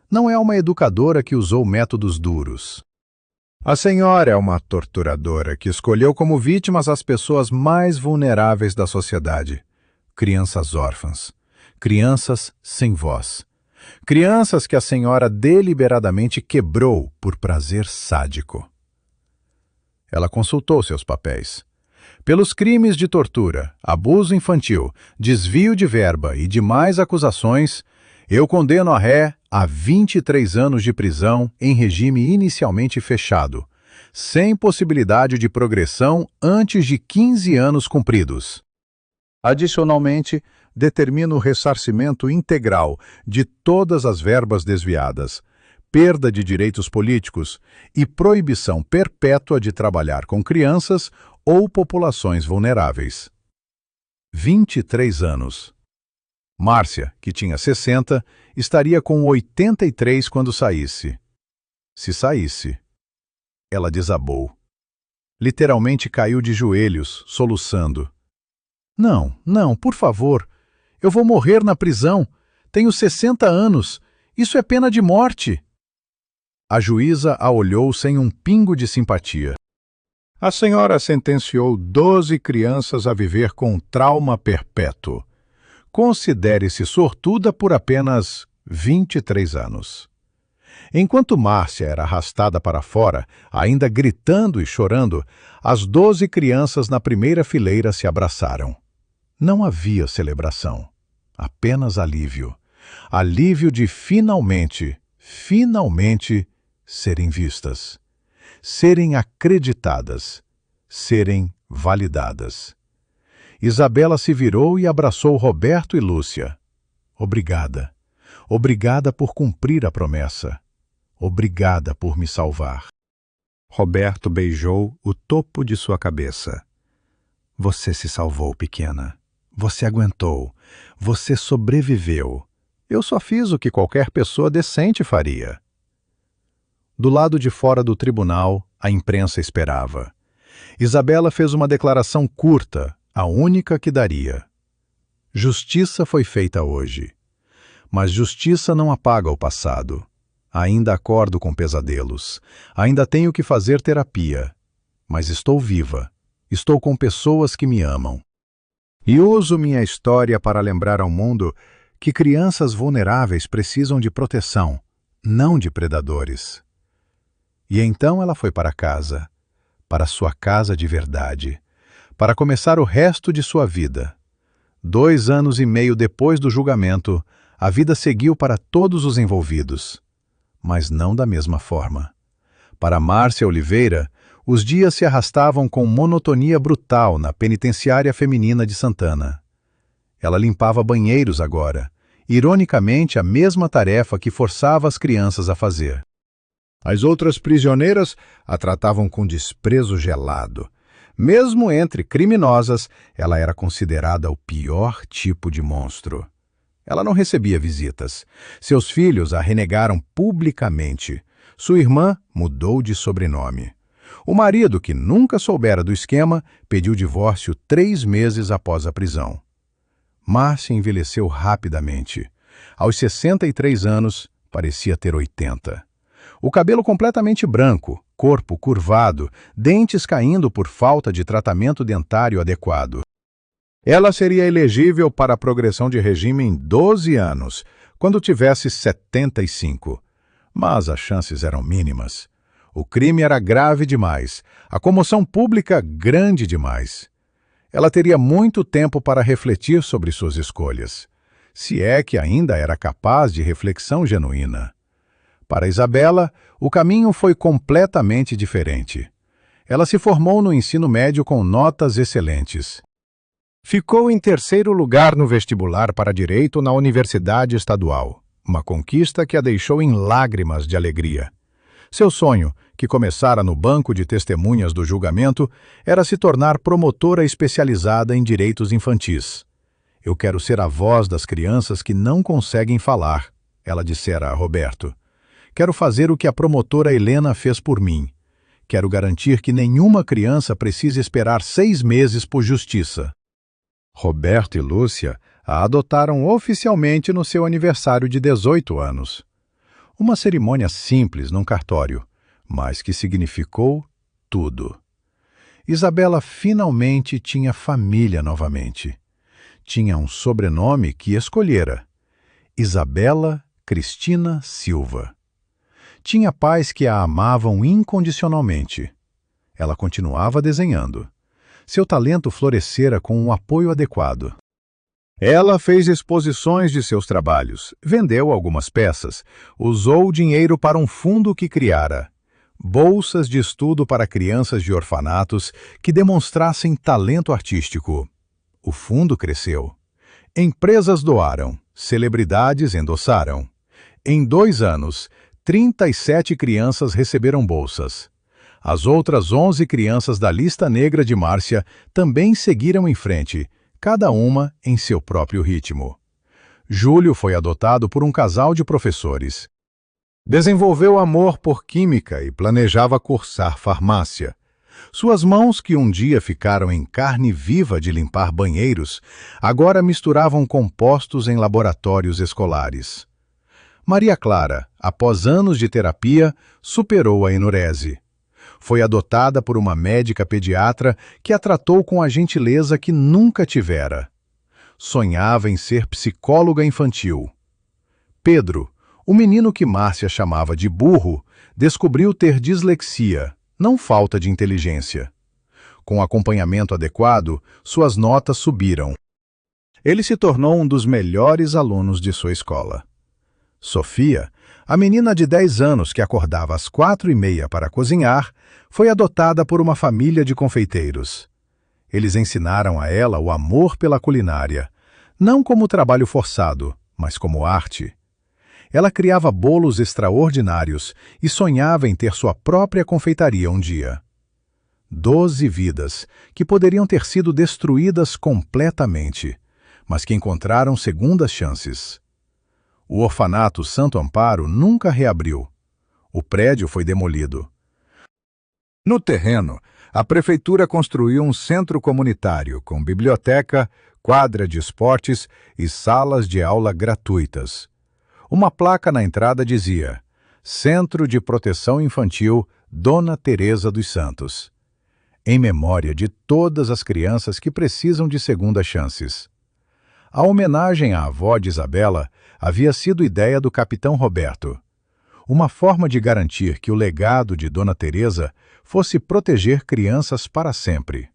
[SPEAKER 1] não é uma educadora que usou métodos duros. A senhora é uma torturadora que escolheu como vítimas as pessoas mais vulneráveis da sociedade. Crianças órfãs, crianças sem voz. Crianças que a senhora deliberadamente quebrou por prazer sádico. Ela consultou seus papéis. Pelos crimes de tortura, abuso infantil, desvio de verba e demais acusações, eu condeno a ré a 23 anos de prisão em regime inicialmente fechado, sem possibilidade de progressão antes de 15 anos cumpridos. Adicionalmente, determino o ressarcimento integral de todas as verbas desviadas, perda de direitos políticos e proibição perpétua de trabalhar com crianças ou populações vulneráveis. 23 anos. Márcia, que tinha 60, estaria com 83 quando saísse. Se saísse. Ela desabou. Literalmente caiu de joelhos, soluçando. Não, não, por favor. Eu vou morrer na prisão. Tenho 60 anos. Isso é pena de morte. A juíza a olhou sem um pingo de simpatia. A senhora sentenciou 12 crianças a viver com trauma perpétuo. Considere-se sortuda por apenas 23 anos. Enquanto Márcia era arrastada para fora, ainda gritando e chorando, as 12 crianças na primeira fileira se abraçaram. Não havia celebração, apenas alívio. Alívio de finalmente serem vistas, serem acreditadas, serem validadas. Isabela se virou e abraçou Roberto e Lúcia. Obrigada. Obrigada por cumprir a promessa. Obrigada por me salvar. Roberto beijou o topo de sua cabeça. Você se salvou, pequena. Você aguentou. Você sobreviveu. Eu só fiz o que qualquer pessoa decente faria. Do lado de fora do tribunal, a imprensa esperava. Isabela fez uma declaração curta, a única que daria. Justiça foi feita hoje. Mas justiça não apaga o passado. Ainda acordo com pesadelos. Ainda tenho que fazer terapia. Mas estou viva. Estou com pessoas que me amam. E uso minha história para lembrar ao mundo que crianças vulneráveis precisam de proteção, não de predadores. E então ela foi para casa, para sua casa de verdade, para começar o resto de sua vida. 2 anos e meio depois do julgamento, a vida seguiu para todos os envolvidos. Mas não da mesma forma. Para Márcia Oliveira, os dias se arrastavam com monotonia brutal na penitenciária feminina de Santana. Ela limpava banheiros agora, ironicamente a mesma tarefa que forçava as crianças a fazer. As outras prisioneiras a tratavam com desprezo gelado. Mesmo entre criminosas, ela era considerada o pior tipo de monstro. Ela não recebia visitas. Seus filhos a renegaram publicamente. Sua irmã mudou de sobrenome. O marido, que nunca soubera do esquema, pediu divórcio 3 meses após a prisão. Márcia envelheceu rapidamente. Aos 63 anos, parecia ter 80. O cabelo completamente branco, corpo curvado, dentes caindo por falta de tratamento dentário adequado. Ela seria elegível para a progressão de regime em 12 anos, quando tivesse 75. Mas as chances eram mínimas. O crime era grave demais, a comoção pública grande demais. Ela teria muito tempo para refletir sobre suas escolhas, se é que ainda era capaz de reflexão genuína. Para Isabela, o caminho foi completamente diferente. Ela se formou no ensino médio com notas excelentes. Ficou em 3º lugar no vestibular para Direito na Universidade Estadual, uma conquista que a deixou em lágrimas de alegria. Seu sonho, que começara no banco de testemunhas do julgamento, era se tornar promotora especializada em direitos infantis. Eu quero ser a voz das crianças que não conseguem falar, ela dissera a Roberto. Quero fazer o que a promotora Helena fez por mim. Quero garantir que nenhuma criança precise esperar 6 meses por justiça. Roberto e Lúcia a adotaram oficialmente no seu aniversário de 18 anos. Uma cerimônia simples num cartório, mas que significou tudo. Isabela finalmente tinha família novamente. Tinha um sobrenome que escolhera: Isabela Cristina Silva. Tinha pais que a amavam incondicionalmente. Ela continuava desenhando. Seu talento florescera com um apoio adequado. Ela fez exposições de seus trabalhos, vendeu algumas peças, usou o dinheiro para um fundo que criara. Bolsas de estudo para crianças de orfanatos que demonstrassem talento artístico. O fundo cresceu. Empresas doaram, celebridades endossaram. Em 2 anos, 37 crianças receberam bolsas. As outras 11 crianças da lista negra de Márcia também seguiram em frente, cada uma em seu próprio ritmo. Júlio foi adotado por um casal de professores. Desenvolveu amor por química e planejava cursar farmácia. Suas mãos, que um dia ficaram em carne viva de limpar banheiros, agora misturavam compostos em laboratórios escolares. Maria Clara, após anos de terapia, superou a enurese. Foi adotada por uma médica pediatra que a tratou com a gentileza que nunca tivera. Sonhava em ser psicóloga infantil. Pedro, O menino que Márcia chamava de burro descobriu ter dislexia, não falta de inteligência. Com acompanhamento adequado, suas notas subiram. Ele se tornou um dos melhores alunos de sua escola. Sofia, a menina de 10 anos que acordava às 4h30 para cozinhar, foi adotada por uma família de confeiteiros. Eles ensinaram a ela o amor pela culinária, não como trabalho forçado, mas como arte. Ela criava bolos extraordinários e sonhava em ter sua própria confeitaria um dia. 12 vidas que poderiam ter sido destruídas completamente, mas que encontraram segundas chances. O orfanato Santo Amparo nunca reabriu. O prédio foi demolido. No terreno, a prefeitura construiu um centro comunitário com biblioteca, quadra de esportes e salas de aula gratuitas. Uma placa na entrada dizia: Centro de Proteção Infantil Dona Teresa dos Santos, em memória de todas as crianças que precisam de segundas chances. A homenagem à avó de Isabela havia sido ideia do capitão Roberto, uma forma de garantir que o legado de Dona Teresa fosse proteger crianças para sempre.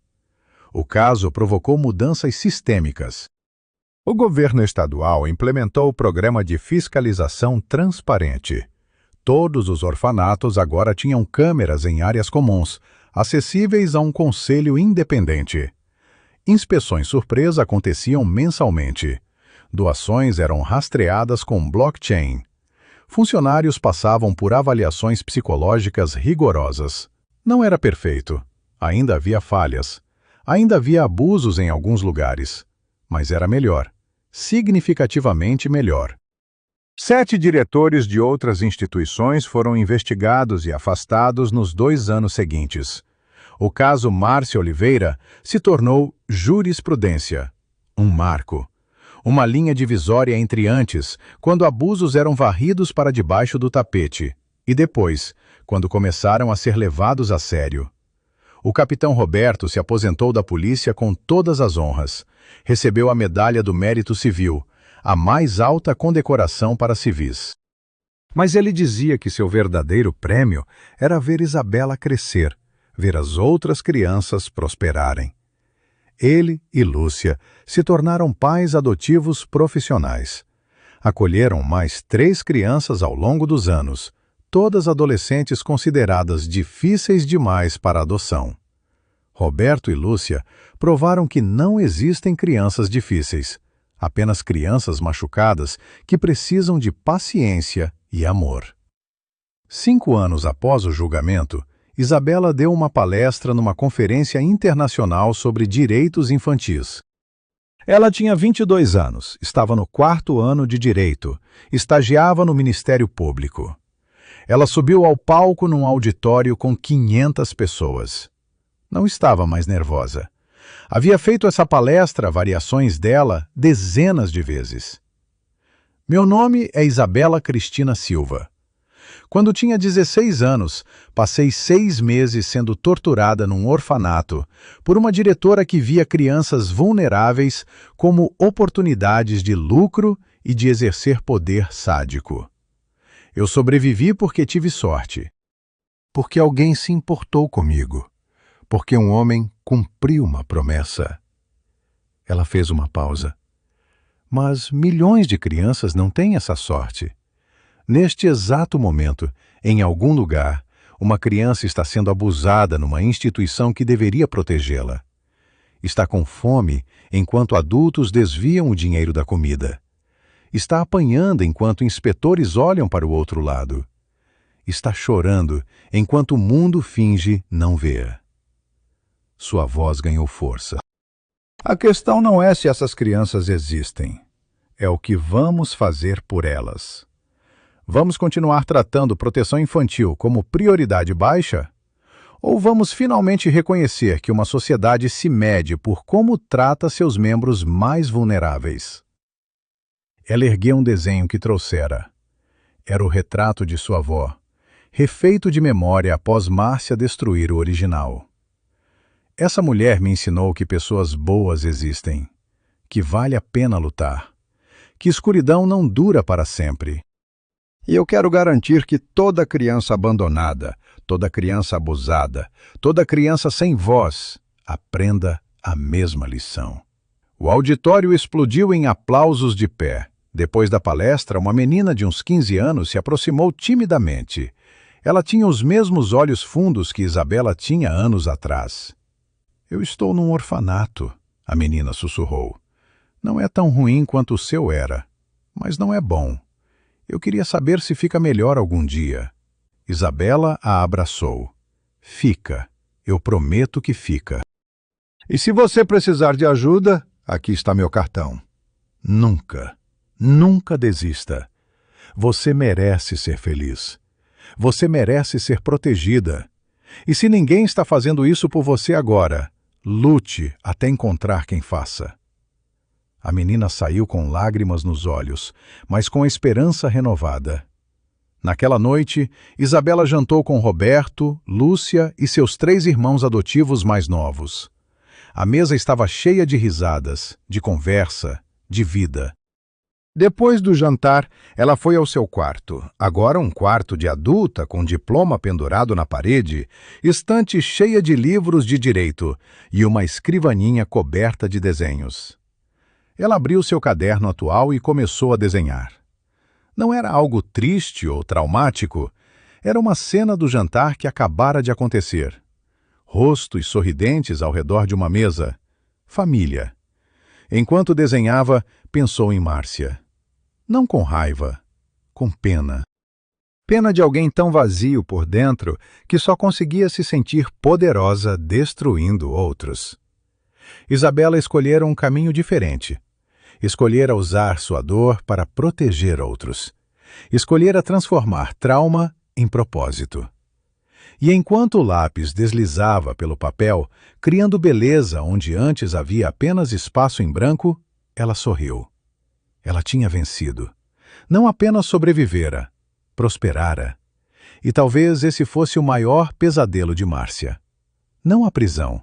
[SPEAKER 1] O caso provocou mudanças sistêmicas. O governo estadual implementou o programa de fiscalização transparente. Todos os orfanatos agora tinham câmeras em áreas comuns, acessíveis a um conselho independente. Inspeções surpresa aconteciam mensalmente. Doações eram rastreadas com blockchain. Funcionários passavam por avaliações psicológicas rigorosas. Não era perfeito. Ainda havia falhas. Ainda havia abusos em alguns lugares. Mas era melhor. Significativamente melhor. 7 diretores de outras instituições foram investigados e afastados nos 2 anos seguintes. O caso Márcia Oliveira se tornou jurisprudência, um marco. Uma linha divisória entre antes, quando abusos eram varridos para debaixo do tapete, e depois, quando começaram a ser levados a sério. O capitão Roberto se aposentou da polícia com todas as honras. Recebeu a Medalha do Mérito Civil, a mais alta condecoração para civis. Mas ele dizia que seu verdadeiro prêmio era ver Isabela crescer, ver as outras crianças prosperarem. Ele e Lúcia se tornaram pais adotivos profissionais. Acolheram mais 3 crianças ao longo dos anos, todas adolescentes consideradas difíceis demais para adoção. Roberto e Lúcia provaram que não existem crianças difíceis, apenas crianças machucadas que precisam de paciência e amor. 5 anos após o julgamento, Isabela deu uma palestra numa conferência internacional sobre direitos infantis. Ela tinha 22 anos, estava no 4º ano de Direito, estagiava no Ministério Público. Ela subiu ao palco num auditório com 500 pessoas. Não estava mais nervosa. Havia feito essa palestra, variações dela, dezenas de vezes. Meu nome é Isabela Cristina Silva. Quando tinha 16 anos, passei 6 meses sendo torturada num orfanato por uma diretora que via crianças vulneráveis como oportunidades de lucro e de exercer poder sádico. Eu sobrevivi porque tive sorte, porque alguém se importou comigo, porque um homem cumpriu uma promessa. Ela fez uma pausa. Mas milhões de crianças não têm essa sorte. Neste exato momento, em algum lugar, uma criança está sendo abusada numa instituição que deveria protegê-la. Está com fome enquanto adultos desviam o dinheiro da comida. Está apanhando enquanto inspetores olham para o outro lado. Está chorando enquanto o mundo finge não ver. Sua voz ganhou força. A questão não é se essas crianças existem. É o que vamos fazer por elas. Vamos continuar tratando proteção infantil como prioridade baixa? Ou vamos finalmente reconhecer que uma sociedade se mede por como trata seus membros mais vulneráveis? Ela ergueu um desenho que trouxera. Era o retrato de sua avó, refeito de memória após Márcia destruir o original. Essa mulher me ensinou que pessoas boas existem, que vale a pena lutar, que escuridão não dura para sempre.
[SPEAKER 2] E eu quero garantir que toda criança abandonada, toda criança abusada, toda criança sem voz, aprenda a mesma lição. O auditório explodiu em aplausos de pé. Depois da palestra, uma menina de uns 15 anos se aproximou timidamente. Ela tinha os mesmos olhos fundos que Isabela tinha anos atrás. "Eu estou num orfanato", a menina sussurrou. "Não é tão ruim quanto o seu era, mas não é bom. Eu queria saber se fica melhor algum dia." Isabela a abraçou. "Fica. Eu prometo que fica. E se você precisar de ajuda, aqui está meu cartão." Nunca, nunca desista. Você merece ser feliz. Você merece ser protegida. E se ninguém está fazendo isso por você agora, lute até encontrar quem faça. A menina saiu com lágrimas nos olhos, mas com a esperança renovada. Naquela noite, Isabela jantou com Roberto, Lúcia e seus 3 irmãos adotivos mais novos. A mesa estava cheia de risadas, de conversa, de vida. Depois do jantar, ela foi ao seu quarto, agora um quarto de adulta com diploma pendurado na parede, estante cheia de livros de direito e uma escrivaninha coberta de desenhos. Ela abriu seu caderno atual e começou a desenhar. Não era algo triste ou traumático, era uma cena do jantar que acabara de acontecer. Rostos sorridentes ao redor de uma mesa. Família. Enquanto desenhava, pensou em Márcia. Não com raiva, com pena. Pena de alguém tão vazio por dentro que só conseguia se sentir poderosa destruindo outros. Isabela escolhera um caminho diferente. Escolhera usar sua dor para proteger outros. Escolhera transformar trauma em propósito. E enquanto o lápis deslizava pelo papel, criando beleza onde antes havia apenas espaço em branco, ela sorriu. Ela tinha vencido. Não apenas sobrevivera, prosperara. E talvez esse fosse o maior pesadelo de Márcia. Não a prisão,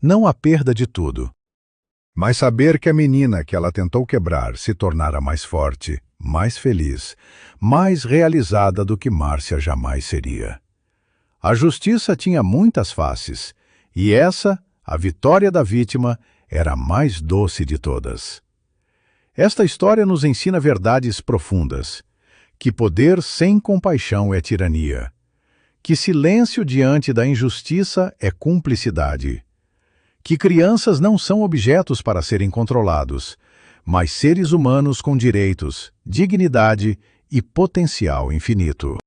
[SPEAKER 2] não a perda de tudo, mas saber que a menina que ela tentou quebrar se tornara mais forte, mais feliz, mais realizada do que Márcia jamais seria. A justiça tinha muitas faces, e essa, a vitória da vítima, era a mais doce de todas. Esta história nos ensina verdades profundas, que poder sem compaixão é tirania, que silêncio diante da injustiça é cumplicidade, que crianças não são objetos para serem controlados, mas seres humanos com direitos, dignidade e potencial infinito.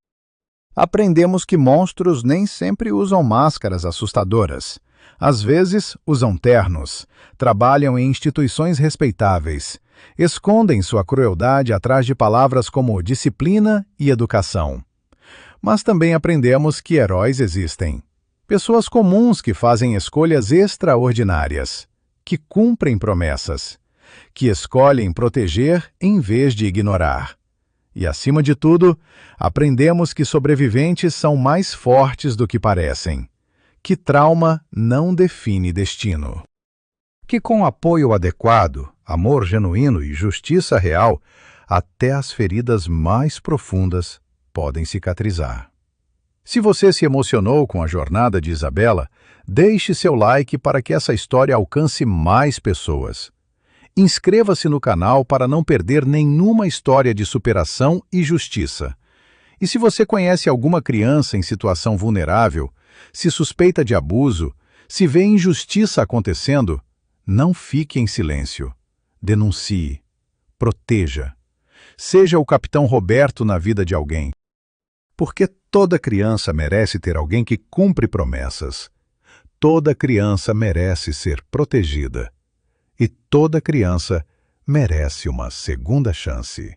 [SPEAKER 2] Aprendemos que monstros nem sempre usam máscaras assustadoras. Às vezes, usam ternos, trabalham em instituições respeitáveis, escondem sua crueldade atrás de palavras como disciplina e educação. Mas também aprendemos que heróis existem. Pessoas comuns que fazem escolhas extraordinárias, que cumprem promessas, que escolhem proteger em vez de ignorar. E, acima de tudo, aprendemos que sobreviventes são mais fortes do que parecem, que trauma não define destino, que com apoio adequado, amor genuíno e justiça real, até as feridas mais profundas podem cicatrizar. Se você se emocionou com a jornada de Isabela, deixe seu like para que essa história alcance mais pessoas. Inscreva-se no canal para não perder nenhuma história de superação e justiça. E se você conhece alguma criança em situação vulnerável, se suspeita de abuso, se vê injustiça acontecendo, não fique em silêncio. Denuncie. Proteja. Seja o Capitão Roberto na vida de alguém. Porque toda criança merece ter alguém que cumpre promessas. Toda criança merece ser protegida. E toda criança merece uma segunda chance.